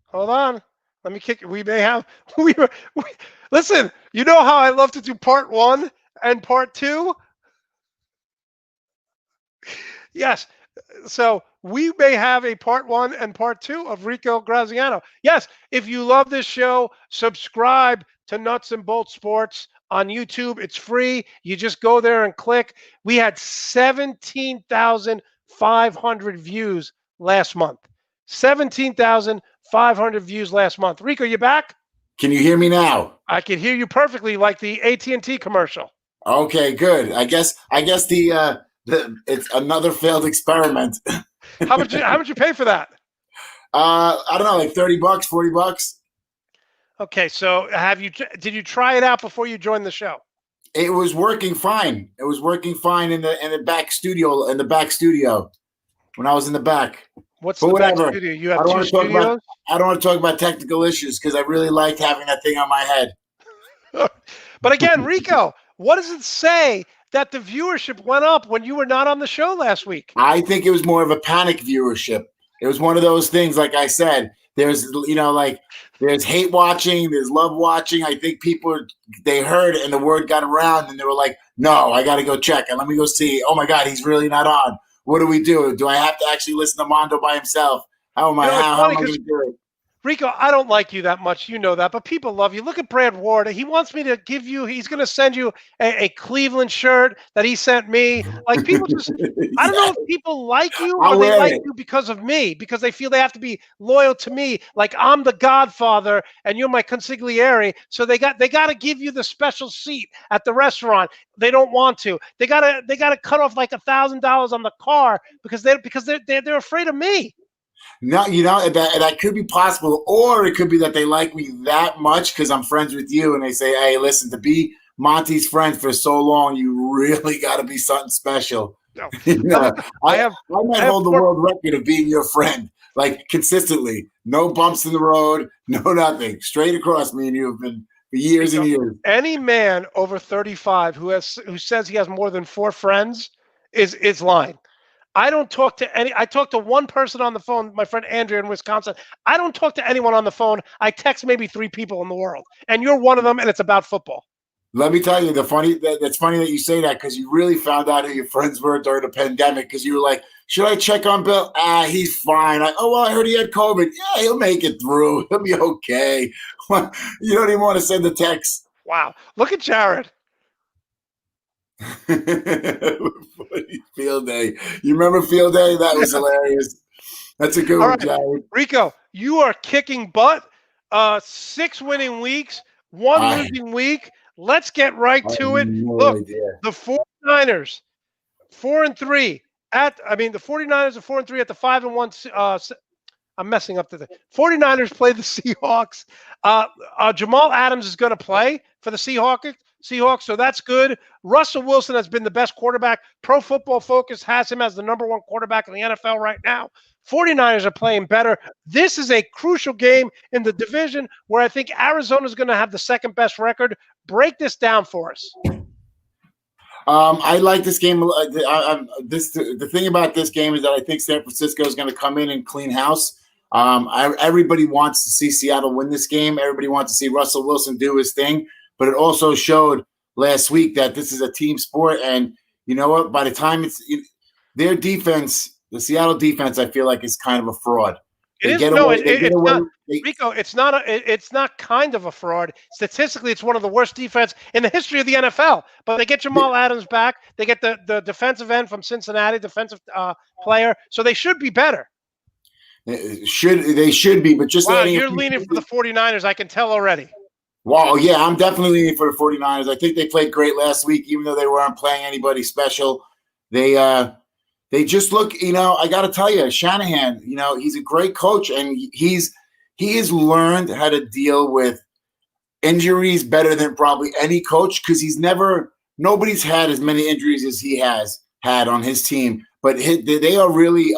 Hold on. Let me kick. We may have. Listen. You know how I love to do part 1 and part 2. Yes. So we may have a part 1 and part 2 of Rico Graziano. Yes. If you love this show, subscribe to Nuts and Bolts Sports on YouTube. It's free. You just go there and click. We had 17,500 views last month. 17,500 500 views last month. Rico, you back? Can you hear me now? I can hear you perfectly, like the AT&T commercial. Okay, good. I guess the it's another failed experiment. How much you pay for that? I don't know, like $30, $40. Okay, so did you try it out before you joined the show? It was working fine. It was working fine in the back studio when I was in the back. What's But the whatever. back studio? You have I don't two want to talk studios? I don't want to talk about technical issues because I really liked having that thing on my head. But again, Rico, what does it say that the viewership went up when you were not on the show last week? I think it was more of a panic viewership. It was one of those things, like I said, there's hate watching, there's love watching. I think they heard it and the word got around and they were like, no, I got to go check and let me go see. Oh my God, he's really not on. What do we do? Do I have to actually listen to Mondo by himself? How am I going to do it? Rico, I don't like you that much. You know that, but people love you. Look at Brad Ward. He wants me to he's going to send you a Cleveland shirt that he sent me. Like people just, I don't know if people like you or they like you because of me, because they feel they have to be loyal to me. Like I'm the Godfather and you're my consigliere. So they got to give you the special seat at the restaurant. They don't want to. They got to cut off like $1,000 on the car because they're afraid of me. No, that could be possible, or it could be that they like me that much because I'm friends with you, and they say, "Hey, listen, to be Monte's friend for so long, you really got to be something special." No. I might hold the world record of being your friend, like consistently, no bumps in the road, no nothing, straight across. Me and you have been for years and years. Any man over 35 who says he has more than 4 friends is lying. I don't talk to I talked to one person on the phone, my friend Andrea in Wisconsin. I don't talk to anyone on the phone. I text maybe 3 people in the world, and you're one of them, and it's about football. Let me tell you, that's funny that you say that because you really found out who your friends were during the pandemic because you were like, should I check on Bill? He's fine. I heard he had COVID. Yeah, he'll make it through. He'll be okay. You don't even want to send the text. Wow. Look at Jared. Field day. You remember field day? That was hilarious. That's a good one, Jared. Rico, you are kicking butt. 6 winning weeks, 1 losing week. Let's get right to it. Look, the 49ers, 4-3 the 49ers are 4-3 at the 5-1. I'm messing up the 49ers play the Seahawks. Jamal Adams is going to play for the Seahawks, so that's good. Russell Wilson has been the best quarterback. Pro Football Focus has him as the number 1 quarterback in the NFL right now. 49ers are playing better. This is a crucial game in the division where I think Arizona is going to have the second best record. Break this down for us. I like this game. The thing about this game is that I think San Francisco is going to come in and clean house. Everybody wants to see Seattle win this game. Everybody wants to see Russell Wilson do his thing. But it also showed last week that this is a team sport. And you know what? By the time their defense, the Seattle defense, I feel like is kind of a fraud. It's not kind of a fraud. Statistically, it's one of the worst defense in the history of the NFL. But they get Jamal Adams back. They get the defensive end from Cincinnati, defensive player. So they should be better. They should be, but just you're leaning for the 49ers. I can tell already. Wow, yeah, I'm definitely leaning for the 49ers. I think they played great last week, even though they weren't playing anybody special. They just look, I got to tell you, Shanahan, he's a great coach, and he has learned how to deal with injuries better than probably any coach because nobody's had as many injuries as he has had on his team. But they are really,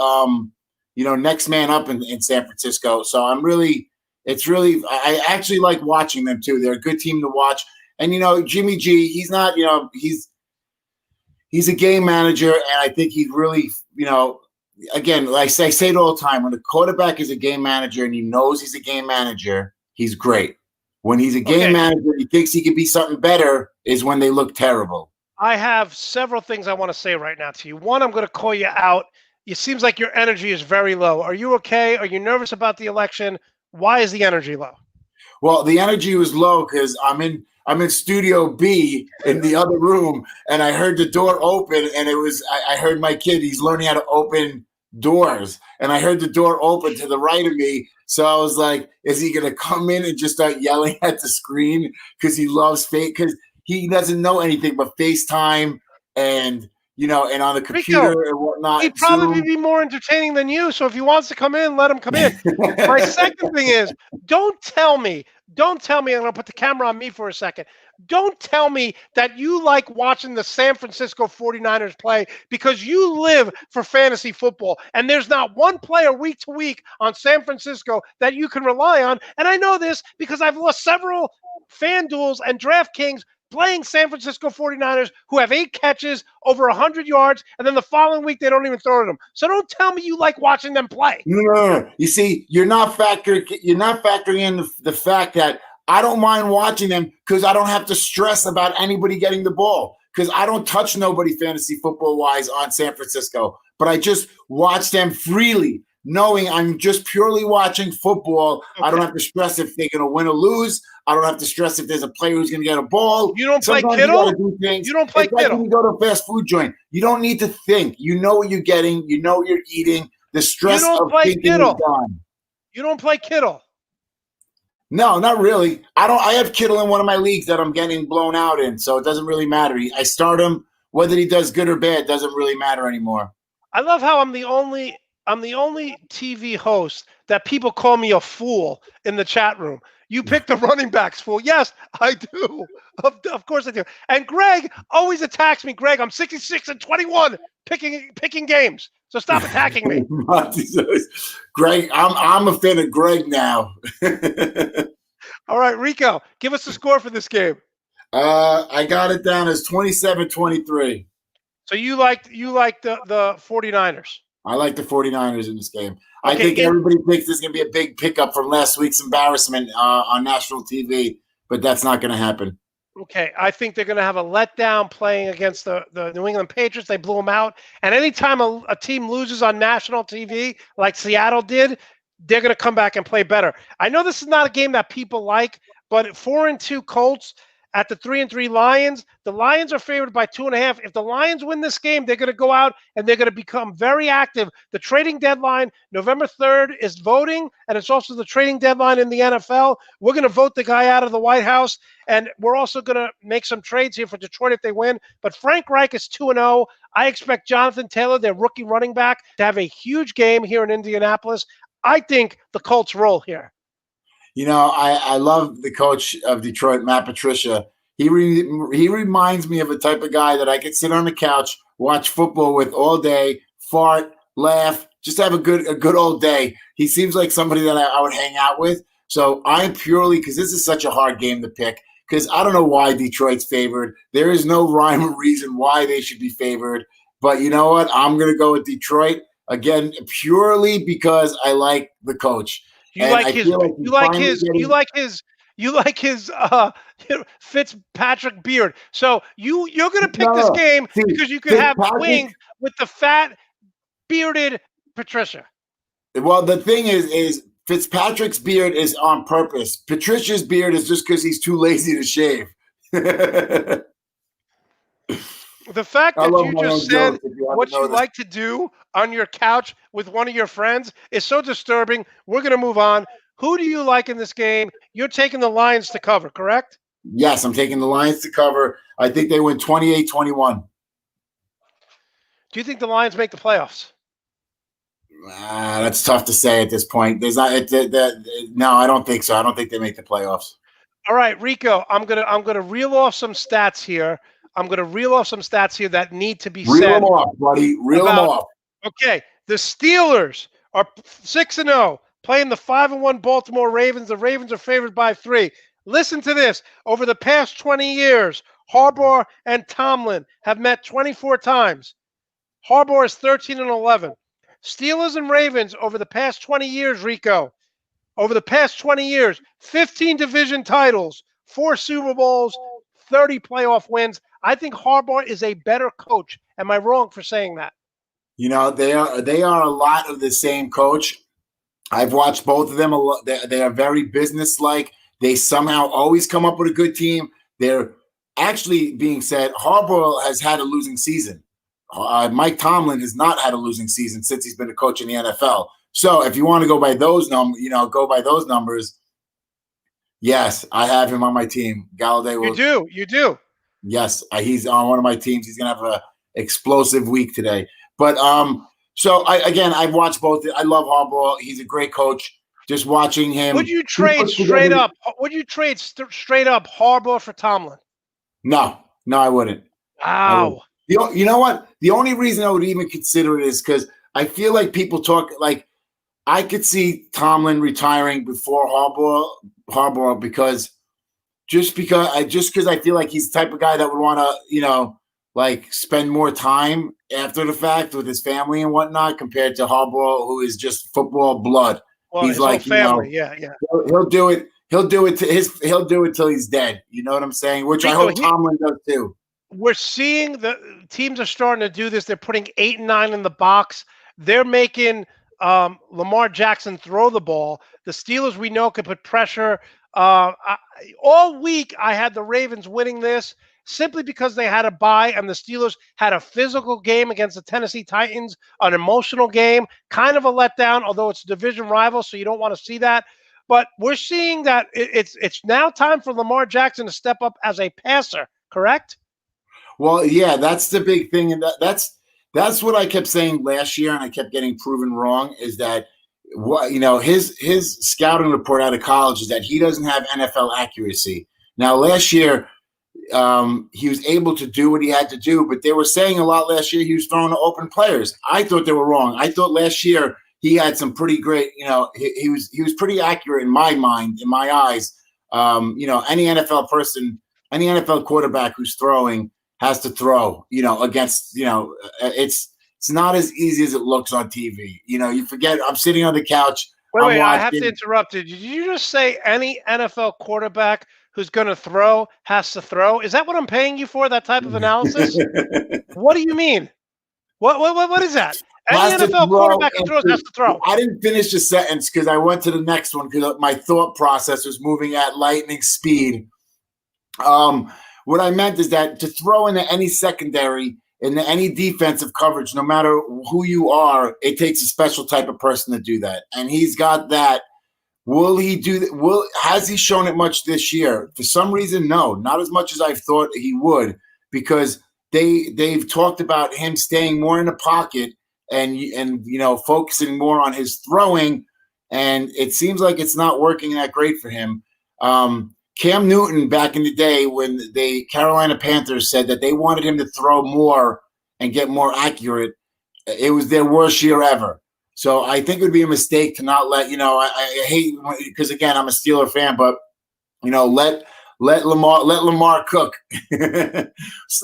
next man up in San Francisco. So I actually like watching them too. They're a good team to watch. And, Jimmy G, he's not, he's a game manager. And I think he's really, again, like I say it all the time, when a quarterback is a game manager and he knows he's a game manager, he's great. When he's a game manager, he thinks he could be something better is when they look terrible. I have several things I want to say right now to you. One, I'm going to call you out. It seems like your energy is very low. Are you okay? Are you nervous about the election? Why is the energy low? Well, the energy was low because I'm in Studio B in the other room, and I heard the door open, and I heard my kid. He's learning how to open doors, and I heard the door open to the right of me. So I was like, is he going to come in and just start yelling at the screen because he loves because he doesn't know anything but FaceTime and, and on the computer Rico, and whatnot. he'd probably be more entertaining than you. So if he wants to come in, let him come in. My second thing is, don't tell me, I'm going to put the camera on me for a second. Don't tell me that you like watching the San Francisco 49ers play because you live for fantasy football. And there's not one player week to week on San Francisco that you can rely on. And I know this because I've lost several FanDuels and DraftKings playing San Francisco 49ers who have 8 catches, over 100 yards, and then the following week they don't even throw to them. So don't tell me you like watching them play. No. You see, you're not factoring in the fact that I don't mind watching them because I don't have to stress about anybody getting the ball because I don't touch nobody fantasy football-wise on San Francisco, but I just watch them freely, knowing I'm just purely watching football. Okay. I don't have to stress if they're going to win or lose. I don't have to stress if there's a player who's going to get a ball. You don't play Kittle? You don't play Kittle. When you go to a fast food joint, you don't need to think. You know what you're getting. You know what you're eating. The stress of thinking is gone. You don't play Kittle. No, not really. I have Kittle in one of my leagues that I'm getting blown out in, so it doesn't really matter. I start him. Whether he does good or bad doesn't really matter anymore. I love how I'm the only TV host that people call me a fool in the chat room. You pick the running backs, fool. Yes, I do. Of course I do. And Greg always attacks me. Greg, I'm 66-21 picking games. So stop attacking me. Greg, I'm a fan of Greg now. All right, Rico, give us the score for this game. I got it down as 27-23. So you like the 49ers. I like the 49ers in this game. Okay, I think everybody thinks there's going to be a big pickup from last week's embarrassment on national TV, but that's not going to happen. Okay, I think they're going to have a letdown playing against the New England Patriots. They blew them out. And anytime a team loses on national TV, like Seattle did, they're going to come back and play better. I know this is not a game that people like, but 4-2 Colts at the 3-3 Lions, the Lions are favored by 2.5. If the Lions win this game, they're going to go out and they're going to become very active. The trading deadline, November 3rd, is voting, and it's also the trading deadline in the NFL. We're going to vote the guy out of the White House, and we're also going to make some trades here for Detroit if they win. But Frank Reich is 2-0. I expect Jonathan Taylor, their rookie running back, to have a huge game here in Indianapolis. I think the Colts roll here. You know, I love the coach of Detroit, Matt Patricia. He reminds me of a type of guy that I could sit on the couch, watch football with all day, fart, laugh, just have a good old day. He seems like somebody that I would hang out with. So I'm purely, because this is such a hard game to pick, because I don't know why Detroit's favored. There is no rhyme or reason why they should be favored. But you know what? I'm going to go with Detroit, again, purely because I like the coach. You like his Fitzpatrick beard. So you're going to pick this game because you could have wings with the fat bearded Patricia. Well, the thing is Fitzpatrick's beard is on purpose. Patricia's beard is just because he's too lazy to shave. The fact that you just said what you like to do on your couch with one of your friends is so disturbing. We're going to move on. Who do you like in this game? You're taking the Lions to cover, correct? Yes, I'm taking the Lions to cover. I think they win 28-21. Do you think the Lions make the playoffs? That's tough to say at this point. There's not. No, I don't think so. I don't think they make the playoffs. All right, Rico, I'm gonna reel off some stats here. That need to be said. Reel them off, buddy. Reel them off. Okay, the Steelers are 6-0, playing the 5-1 Baltimore Ravens. The Ravens are favored by 3. Listen to this. Over the past 20 years, Harbaugh and Tomlin have met 24 times. Harbaugh is 13-11. Steelers and Ravens over the past 20 years, Rico. Over the past 20 years, 15 division titles, 4 Super Bowls, 30 playoff wins. I think Harbaugh is a better coach. Am I wrong for saying that? You know, they are a lot of the same coach. I've watched both of them. They are very businesslike. They somehow always come up with a good team. They're actually being said, Harbaugh has had a losing season. Mike Tomlin has not had a losing season since he's been a coach in the NFL. So if you want to go by those numbers, yes, I have him on my team. Galladay will. You do. Yes, he's on one of my teams. He's gonna have a explosive week today. But so I've watched both. I love Harbaugh. He's a great coach. Just watching him. Would you trade straight up? Would you trade straight up Harbaugh for Tomlin? No, I wouldn't. Wow. You know what? The only reason I would even consider it is because I feel like people talk like I could see Tomlin retiring before Harbaugh because I feel like he's the type of guy that would want to, like spend more time after the fact with his family and whatnot compared to Harbaugh, who is just football blood. Well, he's his like whole family, yeah. He'll do it. He'll do it till he's dead. You know what I'm saying? Which I hope Tomlin does too. We're seeing the teams are starting to do this. They're putting 8 and 9 in the box. They're making Lamar Jackson throw the ball. The Steelers, we know, could put pressure. All week, I had the Ravens winning this simply because they had a bye, and the Steelers had a physical game against the Tennessee Titans, an emotional game, kind of a letdown, although it's a division rival, so you don't want to see that. But we're seeing that it's now time for Lamar Jackson to step up as a passer, correct? Well, yeah, that's the big thing, and that's what I kept saying last year, and I kept getting proven wrong. Is that his scouting report out of college is that he doesn't have NFL accuracy. Now, last year, he was able to do what he had to do, but they were saying a lot last year he was throwing to open players. I thought they were wrong. I thought last year he had some pretty great. He was pretty accurate in my mind, in my eyes. Any NFL quarterback who's throwing has to throw, against, it's not as easy as it looks on TV. You forget, I'm sitting on the couch. Wait, I have to interrupt you. Did you just say any NFL quarterback who's going to throw has to throw? Is that what I'm paying you for, that type of analysis? What do you mean? What is that? Any NFL quarterback who throws has to throw. I didn't finish the sentence because I went to the next one because my thought process was moving at lightning speed. What I meant is that to throw into any secondary, into any defensive coverage, no matter who you are, it takes a special type of person to do that. And he's got that. Will he do that? Has he shown it much this year? For some reason, no, not as much as I thought he would, because they've talked about him staying more in the pocket and focusing more on his throwing, and it seems like it's not working that great for him. Cam Newton, back in the day when the Carolina Panthers said that they wanted him to throw more and get more accurate, it was their worst year ever. So I think it would be a mistake to not let, I hate, because again, I'm a Steeler fan, but let Lamar cook. This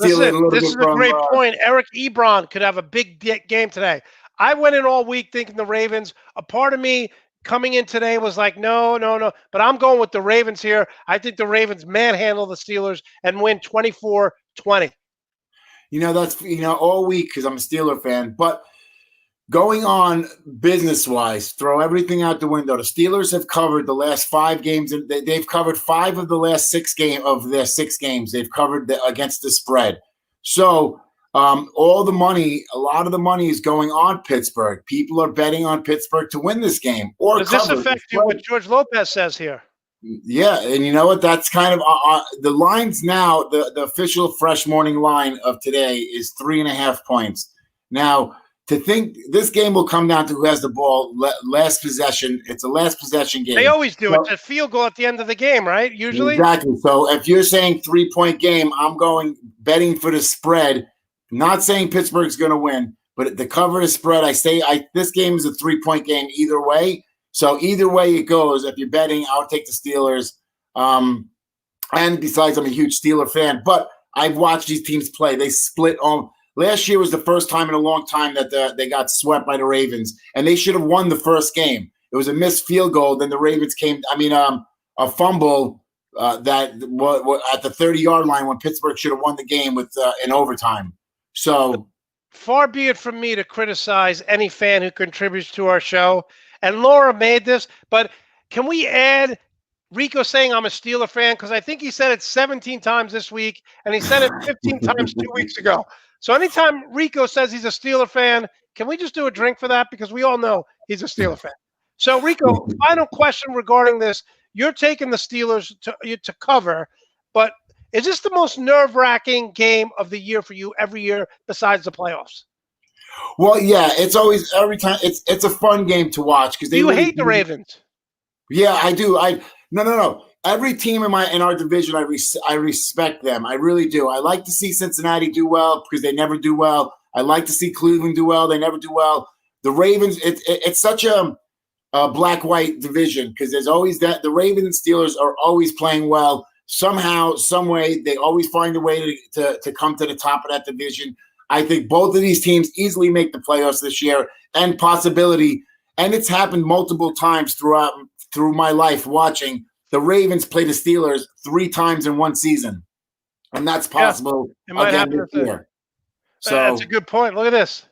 is a great point. Eric Ebron could have a big game today. I went in all week thinking the Ravens. A part of me coming in today was like, no. But I'm going with the Ravens here. I think the Ravens manhandle the Steelers and win 24-20. That's all week because I'm a Steeler fan. But going on business-wise, throw everything out the window. The Steelers have covered the last 5 games. They've covered 5 of the last 6 games. They've covered against the spread. So a lot of the money is going on Pittsburgh. People are betting on Pittsburgh to win this game. Or does this affect you? What George Lopez says here? Yeah, and you know what? That's kind of the lines now. The official fresh morning line of today is 3.5 points. Now, to think this game will come down to who has the ball last possession. It's a last possession game. They always do. It's a field goal at the end of the game, right? Usually. Exactly. So if you're saying 3-point game, I'm going betting for the spread. Not saying Pittsburgh's going to win, but the cover is spread. This game is a 3-point game either way. So either way it goes, if you're betting, I'll take the Steelers. And besides, I'm a huge Steeler fan. But I've watched these teams play. They split on. Last year was the first time in a long time that they got swept by the Ravens, and they should have won the first game. It was a missed field goal. Then the Ravens a fumble that at the 30-yard line when Pittsburgh should have won the game with in overtime. So far be it from me to criticize any fan who contributes to our show. And Laura made this, but can we add Rico saying I'm a Steeler fan? Because I think he said it 17 times this week, and he said it 15 times 2 weeks ago. So anytime Rico says he's a Steeler fan, can we just do a drink for that? Because we all know he's a Steeler fan. So Rico, final question regarding this. You're taking the Steelers to cover, but is this the most nerve-wracking game of the year for you every year besides the playoffs? Well, yeah, it's always every time it's a fun game to watch because Do you hate the Ravens? Yeah, I do. No. Every team in our division, I respect them. I really do. I like to see Cincinnati do well because they never do well. I like to see Cleveland do well. They never do well. The Ravens, it's such a black-white division because there's always that. The Ravens and Steelers are always playing well. Somehow, some way, they always find a way to come to the top of that division. I think both of these teams easily make the playoffs this year and possibility. And it's happened multiple times through my life watching the Ravens play the Steelers 3 times in one season. And that's possible again this year. So that's a good point. Look at this.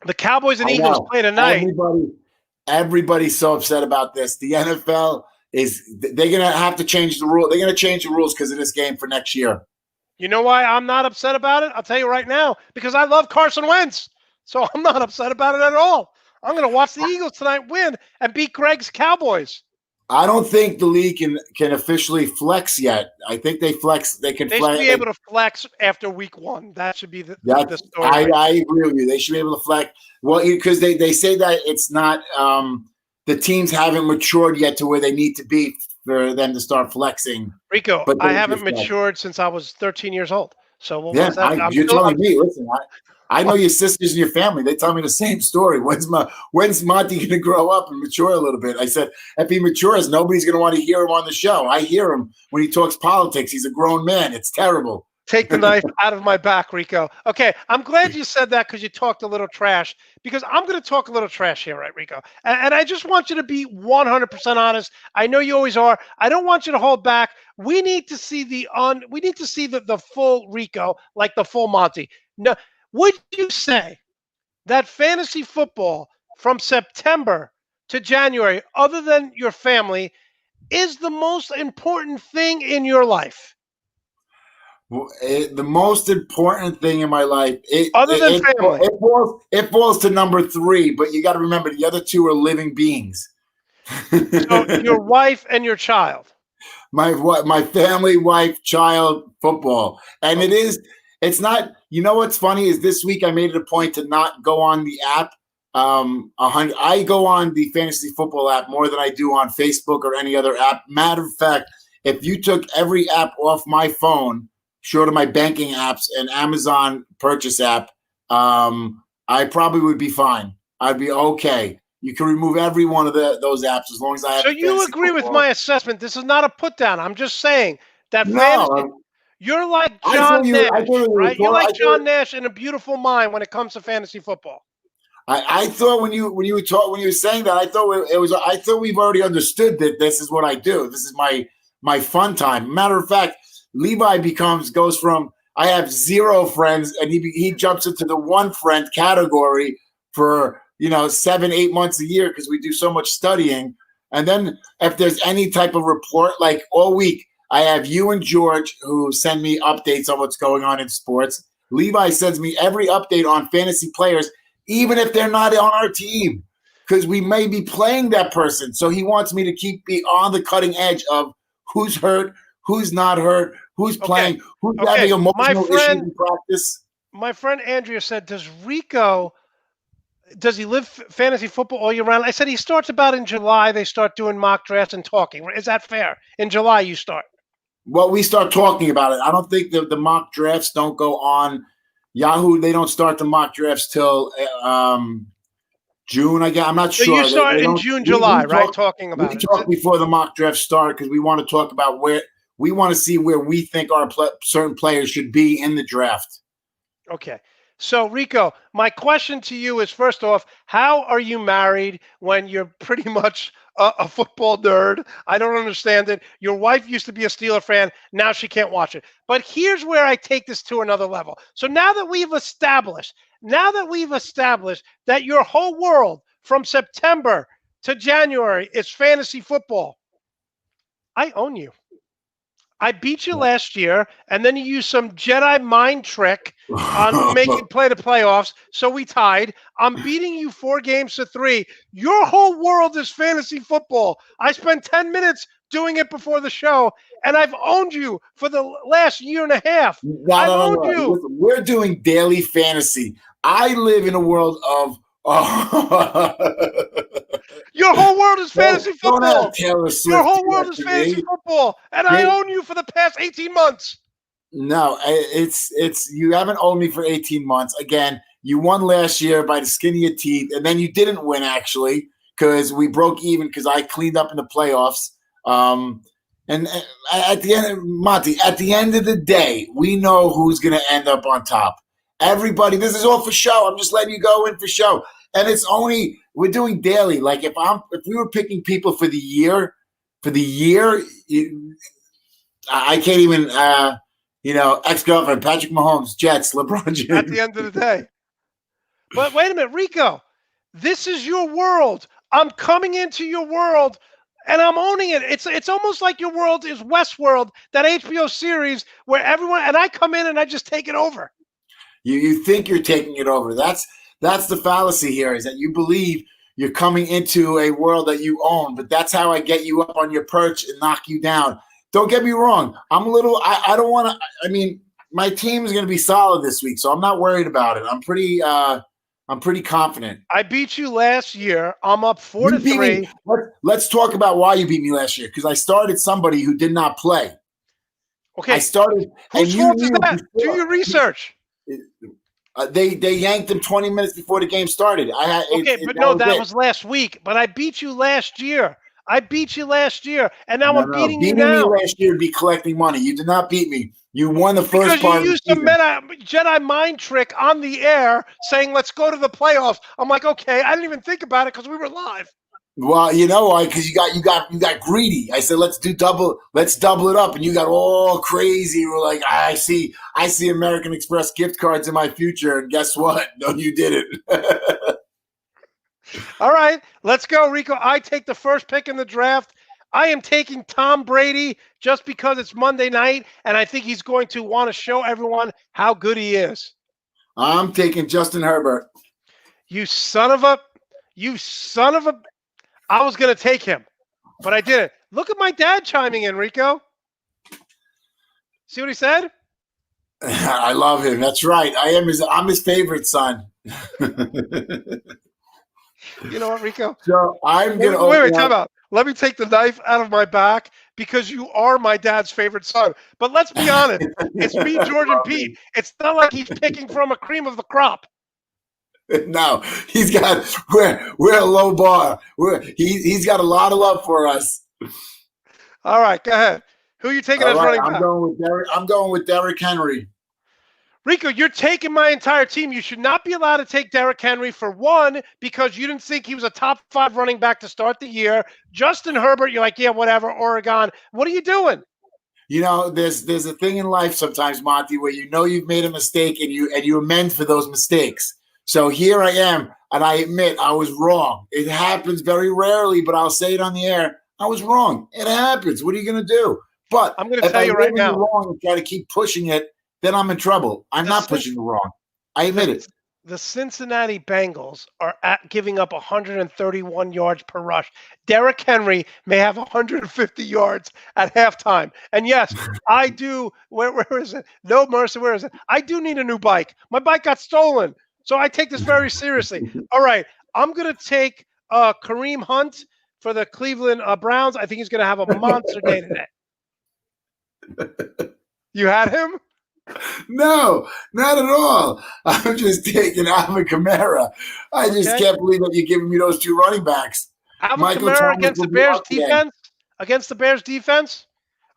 The Cowboys and Eagles play tonight. Everybody's so upset about this. The NFL they're going to have to change the rule. They're going to change the rules because of this game for next year. You know why I'm not upset about it? I'll tell you right now. Because I love Carson Wentz. So I'm not upset about it at all. I'm going to watch the Eagles tonight win and beat Greg's Cowboys. I don't think the league can officially flex yet. I think they flex. They should be able to flex after week 1. That should be the story. I agree with you. They should be able to flex. Well, because they say that it's not the teams haven't matured yet to where they need to be for them to start flexing. Rico, I haven't matured since I was 13 years old. So you're telling me. Listen, I know your sisters and your family. They tell me the same story. When's Monte going to grow up and mature a little bit? I said, if he matures, nobody's going to want to hear him on the show. I hear him when he talks politics. He's a grown man. It's terrible. Take the knife out of my back, Rico. Okay, I'm glad you said that because you talked a little trash. Because I'm going to talk a little trash here, right, Rico? And I just want you to be 100% honest. I know you always are. I don't want you to hold back. We need to see the full Rico, like the full Monte. No. Would you say that fantasy football from September to January, other than your family, is the most important thing in your life? The most important thing in my life, other than family, it falls to number 3. But you got to remember the other 2 are living beings. So your wife and your child. My family, wife, child, football, and it's not. You know what's funny is this week I made it a point to not go on the app. I go on the fantasy football app more than I do on Facebook or any other app. Matter of fact, if you took every app off my phone, short of my banking apps and Amazon purchase app, I probably would be fine. I'd be okay. You can remove every one of those apps as long as I have. So you agree with my assessment? This is not a put down. I'm just saying that fantasy. You're like John Nash, right? You're like John Nash in A Beautiful Mind when it comes to fantasy football. I thought when you were saying that, I thought we've already understood that this is what I do. This is my fun time. Matter of fact, Levi goes from I have 0 friends and he jumps into the 1 friend category for 7-8 months a year because we do so much studying. And then if there's any type of report, like all week, I have you and George who send me updates on what's going on in sports. Levi sends me every update on fantasy players, even if they're not on our team, because we may be playing that person. So he wants me to be on the cutting edge of who's hurt, who's not hurt, who's playing, who's having emotional issues in practice. My friend Andrea said, does he live fantasy football all year round? I said he starts about in July. They start doing mock drafts and talking. Is that fair? In July you start. Well, we start talking about it. I don't think the mock drafts don't go on Yahoo. They don't start the mock drafts till June. I'm not sure. So you start in June, July, right? Talking about it. We talk before the mock drafts start because we want to talk about where we want to see where we think our certain players should be in the draft. Okay. So, Rico, my question to you is, first off, how are you married when you're pretty much a football nerd? I don't understand it. Your wife used to be a Steeler fan. Now she can't watch it. But here's where I take this to another level. So now that we've established that your whole world from September to January is fantasy football, I own you. I beat you last year, and then you used some Jedi mind trick on to make it play the playoffs, so we tied. I'm beating you 4 games to 3. Your whole world is fantasy football. I spent 10 minutes doing it before the show, and I've owned you for the last year and a half. I've owned you. Listen, we're doing daily fantasy. I live in a world of. Your whole world is fantasy Don't football. have Taylor Swift Your whole do world that is to fantasy me. football, and I own you for the past 18 months. No, it's you haven't owned me for 18 months. Again, you won last year by the skin of your teeth, and then you didn't win actually because we broke even because I cleaned up in the playoffs. And at the end, Monte, at the end of the day, we know who's going to end up on top. Everybody, this is all for show. I'm just letting you go in for show, and it's only we're doing daily. Like if we were picking people for the year, I can't even. Ex-girlfriend, Patrick Mahomes, Jets, LeBron James. At the end of the day. But wait a minute, Rico. This is your world. I'm coming into your world, and I'm owning it. It's almost like your world is Westworld, that HBO series where everyone, and I come in and I just take it over. You think you're taking it over. That's the fallacy here, is that you believe you're coming into a world that you own, but that's how I get you up on your perch and knock you down. Don't get me wrong. I don't want to. I mean, my team is going to be solid this week, so I'm not worried about it. I'm pretty confident. I beat you last year. I'm up 4-3. Let's talk about why you beat me last year, because I started somebody who did not play. Okay. I started. Whose fault is that? Do your research. They yanked him 20 minutes before the game started. That was last week. But I beat you last year. And now I'm beating you now. Beating me last year would be collecting money. You did not beat me. You won the first part. Because you used a Jedi mind trick on the air saying, let's go to the playoffs. I'm like, okay. I didn't even think about it because we were live. Well, you know why? Because you got greedy. I said, let's double it up, and you got all crazy. We're like, I see American Express gift cards in my future, and guess what? No, you didn't. All right, let's go, Rico. I take the first pick in the draft. I am taking Tom Brady just because it's Monday night, and I think he's going to want to show everyone how good he is. I'm taking Justin Herbert. You son of a. I was going to take him, but I didn't. Look at my dad chiming in, Rico. See what he said? I love him. That's right. I'm his favorite son. You know what, Rico? So I'm going to wait, time out. Let me take the knife out of my back because you are my dad's favorite son. But let's be honest. It's me, George, and Pete. It's not like he's picking from a cream of the crop. No, we're a low bar. He's got a lot of love for us. All right, go ahead. Who are you taking as running back? I'm going with Derrick Henry. Rico, you're taking my entire team. You should not be allowed to take Derrick Henry for one, because you didn't think he was a top 5 running back to start the year. Justin Herbert, you're like, yeah, whatever, Oregon. What are you doing? You know, there's a thing in life sometimes, Monte, where you know you've made a mistake and you amend for those mistakes. So here I am, and I admit I was wrong. It happens very rarely, but I'll say it on the air. I was wrong. It happens. What are you going to do? But I'm going to tell you right now. Wrong and try to keep pushing it, then I'm in trouble. I'm not pushing it wrong. I admit it. The Cincinnati Bengals are giving up 131 yards per rush. Derrick Henry may have 150 yards at halftime. And yes, I do. Where is it? No mercy. Where is it? I do need a new bike. My bike got stolen. So I take this very seriously. All right. I'm going to take Kareem Hunt for the Cleveland Browns. I think he's going to have a monster day today. You had him? No, not at all. I'm just taking Alvin Kamara. I just can't believe that you're giving me those two running backs. Alvin Kamara against the Bears defense? Against the Bears defense?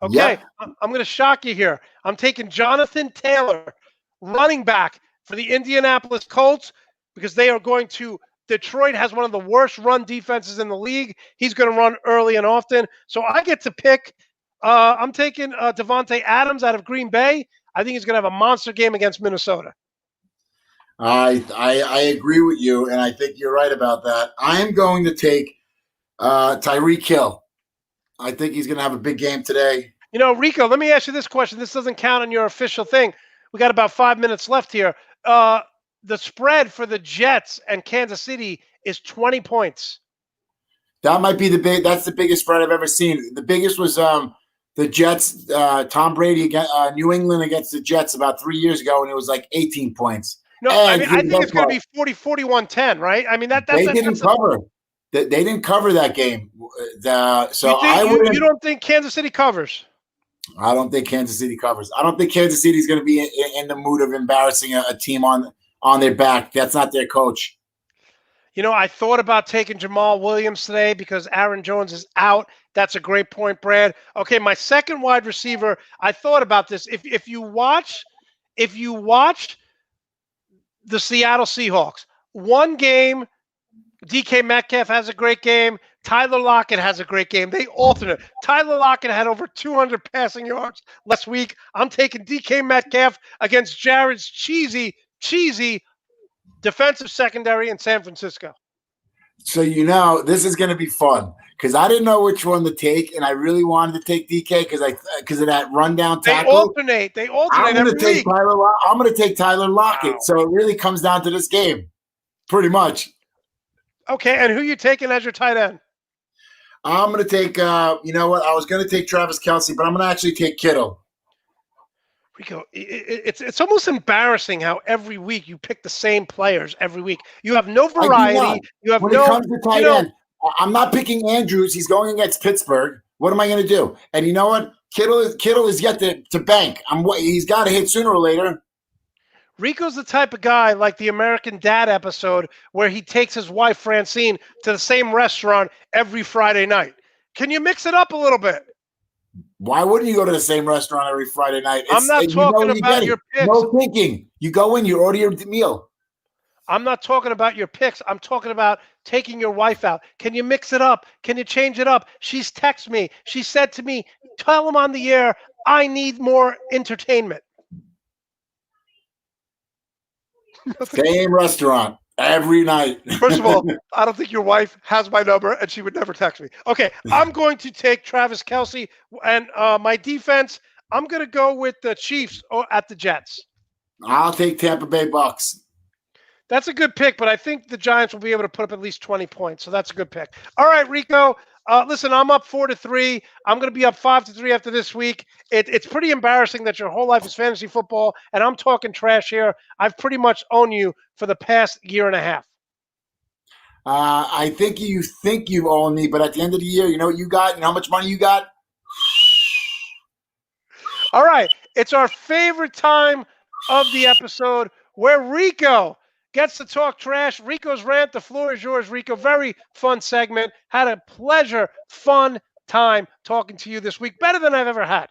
Okay, yep. I'm going to shock you here. I'm taking Jonathan Taylor, running back for the Indianapolis Colts, because they are going to – Detroit has one of the worst run defenses in the league. He's going to run early and often. So I get to pick I'm taking Devontae Adams out of Green Bay. I think he's going to have a monster game against Minnesota. I agree with you, and I think you're right about that. I am going to take Tyreek Hill. I think he's going to have a big game today. You know, Rico, let me ask you this question. This doesn't count on your official thing. We got about 5 minutes left here. The spread for the Jets and Kansas City is 20 points. That might be that's the biggest spread I've ever seen. The biggest was the Jets, Tom Brady against New England against the Jets about 3 years ago, and it was like 18 points. No, I mean, I think it's going to be 40-41-10, right? I mean, they didn't cover. They didn't cover that game. You don't think Kansas City covers? I don't think Kansas City covers. I don't think Kansas City is going to be in the mood of embarrassing a team on their back. That's not their coach. You know, I thought about taking Jamal Williams today because Aaron Jones is out. That's a great point, Brad. Okay, my second wide receiver, I thought about this. If you watch the Seattle Seahawks, one game, DK Metcalf has a great game. Tyler Lockett has a great game. They alternate. Tyler Lockett had over 200 passing yards last week. I'm taking DK Metcalf against Jared's cheesy defensive secondary in San Francisco. So, this is going to be fun because I didn't know which one to take, and I really wanted to take DK because of that rundown tackle. They alternate I'm going to take I'm going to take Tyler Lockett. Wow. So it really comes down to this game, pretty much. Okay, and who you taking as your tight end? I'm going to take, you know what? I was going to take Travis Kelce, but I'm going to actually take Kittle. Rico, it's almost embarrassing how every week you pick the same players every week. You have no variety. You have when it comes to tight end, I'm not picking Andrews. He's going against Pittsburgh. What am I going to do? And you know what? Kittle is yet to bank. He's got to hit sooner or later. Rico's the type of guy like the American Dad episode where he takes his wife Francine to the same restaurant every Friday night. Can you mix it up a little bit? Why wouldn't you go to the same restaurant every Friday night? I'm not talking about your picks. No thinking. You go in, you order your meal. I'm not talking about your picks. I'm talking about taking your wife out. Can you mix it up? Can you change it up? She's texted me. She said to me, tell him on the air, I need more entertainment. Same restaurant every night. First of all, I don't think your wife has my number, and she would never text me. Okay, I'm going to take Travis Kelce, and my defense, I'm going to go with the Chiefs at the Jets. I'll take Tampa Bay Bucks. That's a good pick, but I think the Giants will be able to put up at least 20 points, so that's a good pick. All right, Rico. Listen, I'm up 4-3. I'm going to be up 5-3 after this week. It's pretty embarrassing that your whole life is fantasy football, and I'm talking trash here. I've pretty much owned you for the past year and a half. I think you own me, but at the end of the year, you know what you got? You know how much money you got? All right. It's our favorite time of the episode where Rico gets to talk trash. Rico's rant. The floor is yours, Rico. Very fun segment. Had a fun time talking to you this week. Better than I've ever had.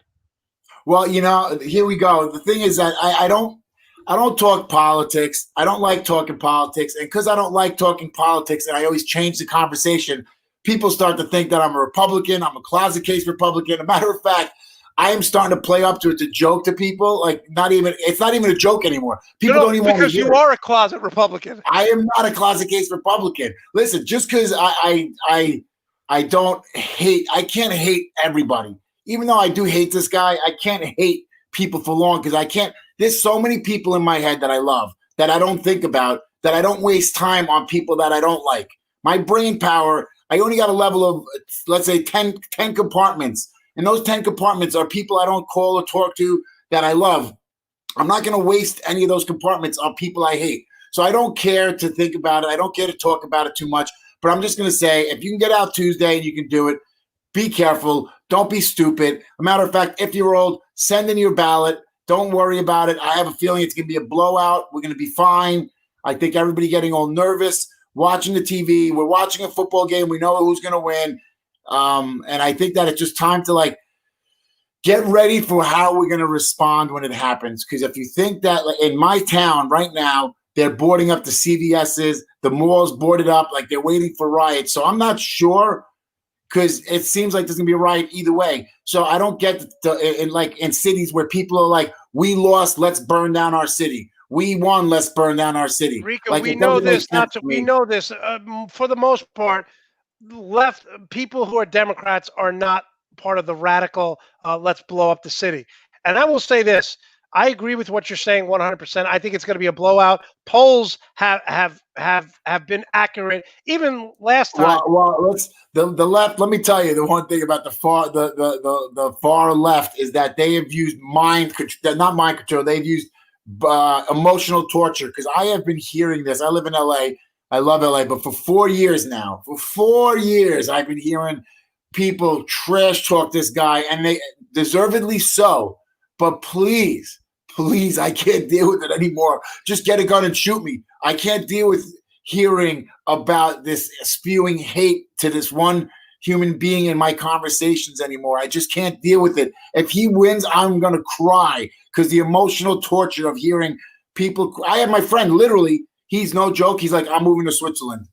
Well, here we go. The thing is that I don't talk politics. I don't like talking politics. And because I don't like talking politics and I always change the conversation, people start to think that I'm a Republican. I'm a closet case Republican. As a matter of fact, I am starting to play up to it to joke to people. Like it's not even a joke anymore. People don't even want to hear because you are a closet Republican. I am not a closet case Republican. Listen, just because I don't hate, I can't hate everybody. Even though I do hate this guy, I can't hate people for long because I can't. There's so many people in my head that I love, that I don't think about, that I don't waste time on people that I don't like. My brain power, I only got a level of, let's say, 10 compartments. And those 10 compartments are people I don't call or talk to that I love. I'm not going to waste any of those compartments on people I hate. So I don't care to think about it. I don't care to talk about it too much. But I'm just going to say, if you can get out Tuesday and you can do it, be careful. Don't be stupid. A matter of fact, if you're old, send in your ballot. Don't worry about it. I have a feeling it's going to be a blowout. We're going to be fine. I think everybody getting all nervous, watching the TV. We're watching a football game. We know who's going to win. And I think that it's just time to get ready for how we're going to respond when it happens. Because if you think that in my town right now, they're boarding up the CVSs, the malls boarded up, like they're waiting for riots. So I'm not sure because it seems like there's going to be a riot either way. So I don't get in cities where people are like, we lost, let's burn down our city. We won, let's burn down our city. Rico, we know this. We know this. For the most part, left people who are Democrats are not part of the radical let's blow up the city. And I will say this. I agree with what you're saying 100%. I think it's going to be a blowout. Polls have been accurate. Even last time. Well, let's the left. Let me tell you the one thing about the far left is that they have used not mind control. They've used emotional torture. Because I have been hearing this. I live in LA. I love LA, but for 4 years now, I've been hearing people trash talk this guy, and they deservedly so. But please, I can't deal with it anymore. Just get a gun and shoot me. I can't deal with hearing about this spewing hate to this one human being in my conversations anymore. I just can't deal with it. If he wins, I'm going to cry because the emotional torture of hearing people. I have my friend, literally, he's no joke. He's like, I'm moving to Switzerland.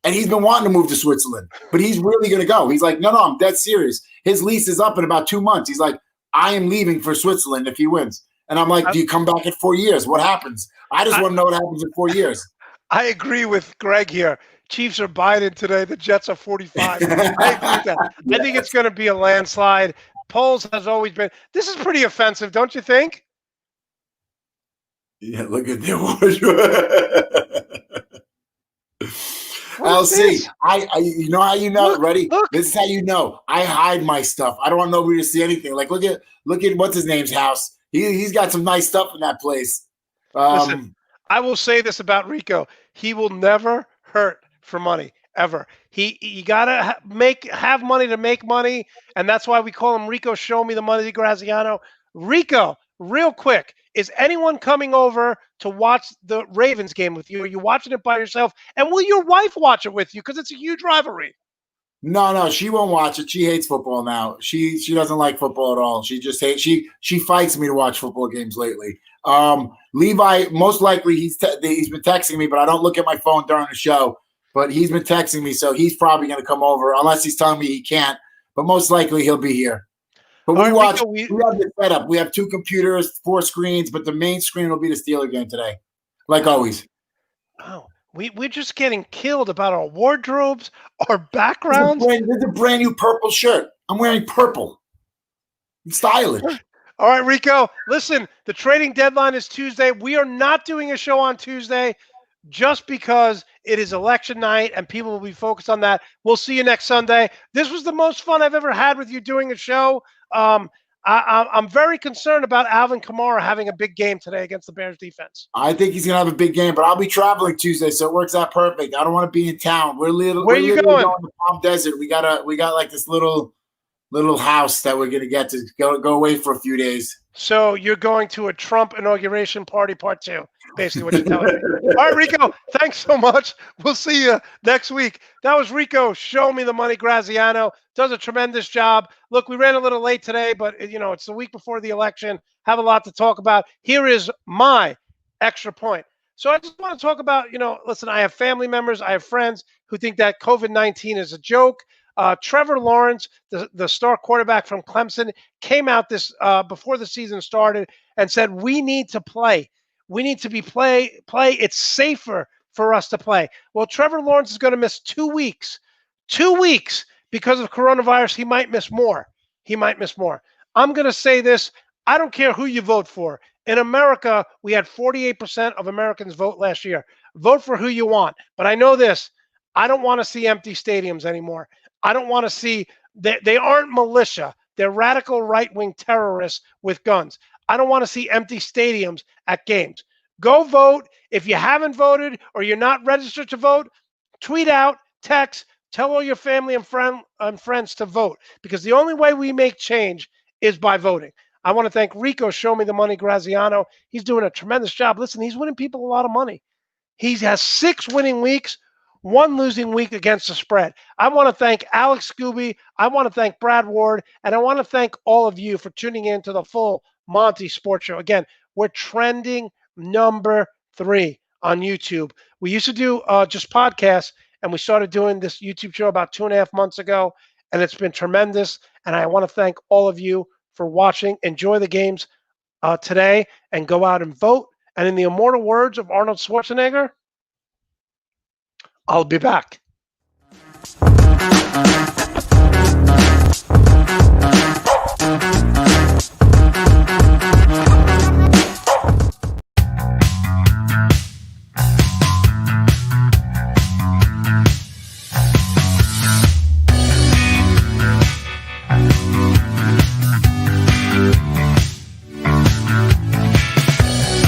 And he's been wanting to move to Switzerland, but he's really going to go. He's like, no, I'm dead serious. His lease is up in about 2 months. He's like, I am leaving for Switzerland if he wins. And I'm like, do you come back in 4 years? What happens? I just want to know what happens in 4 years. I agree with Greg here. Chiefs are Biden today. The Jets are 45. I agree with that. Yes. I think it's going to be a landslide. Polls has always been. This is pretty offensive, don't you think? Yeah, look at the LC, you know how you know? Ready? Look. This is how you know. I hide my stuff. I don't want nobody to see anything. Like, look at what's his name's house. He's got some nice stuff in that place. Listen, I will say this about Rico: he will never hurt for money ever. You gotta have money to make money, and that's why we call him Rico. Show me the money, Graziano. Rico, real quick. Is anyone coming over to watch the Ravens game with you? Are you watching it by yourself? And will your wife watch it with you? Because it's a huge rivalry. No, she won't watch it. She hates football now. She doesn't like football at all. She just hates. She fights me to watch football games lately. Levi, most likely he's been texting me, but I don't look at my phone during the show. But he's been texting me, so he's probably going to come over unless he's telling me he can't. But most likely he'll be here. But we watch. We have the setup. We have 2 computers, 4 screens, but the main screen will be the Steeler game today, like always. Oh, we're just getting killed about our wardrobes, our backgrounds. There's a brand new purple shirt. I'm wearing purple. It's stylish. All right, Rico. Listen, the trading deadline is Tuesday. We are not doing a show on Tuesday just because it is election night and people will be focused on that. We'll see you next Sunday. This was the most fun I've ever had with you doing a show. I'm very concerned about Alvin Kamara having a big game today against the Bears defense. I think he's gonna have a big game, but I'll be traveling Tuesday, so it works out perfect. I don't want to be in town. Where are you going? Going to Palm Desert. We got like this little house that we're gonna get to go away for a few days. So you're going to a Trump inauguration party part 2, basically what you're telling me. All right, Rico, thanks so much. We'll see you next week. That was Rico. Show me the money. Graziano does a tremendous job. Look, we ran a little late today, but it's the week before the election. Have a lot to talk about. Here is my extra point. So I just want to talk about, listen, I have family members, I have friends who think that COVID-19 is a joke. Trevor Lawrence, the star quarterback from Clemson, came out this before the season started and said, we need to play. We need to play. It's safer for us to play. Well, Trevor Lawrence is going to miss 2 weeks. 2 weeks because of coronavirus. He might miss more. I'm going to say this. I don't care who you vote for. In America, we had 48% of Americans vote last year. Vote for who you want. But I know this. I don't want to see empty stadiums anymore. I don't want to see they aren't militia. They're radical right-wing terrorists with guns. I don't want to see empty stadiums at games. Go vote. If you haven't voted or you're not registered to vote, tweet out, text, tell all your family and friends to vote, because the only way we make change is by voting. I want to thank Rico, Show Me the Money, Graziano. He's doing a tremendous job. Listen, he's winning people a lot of money. He has 6 winning weeks. 1 losing week against the spread. I want to thank Alex Scooby. I want to thank Brad Ward. And I want to thank all of you for tuning in to the full Monte Sports Show. Again, we're trending number 3 on YouTube. We used to do just podcasts, and we started doing this YouTube show about 2.5 months ago, and it's been tremendous. And I want to thank all of you for watching. Enjoy the games today and go out and vote. And in the immortal words of Arnold Schwarzenegger, I'll be back.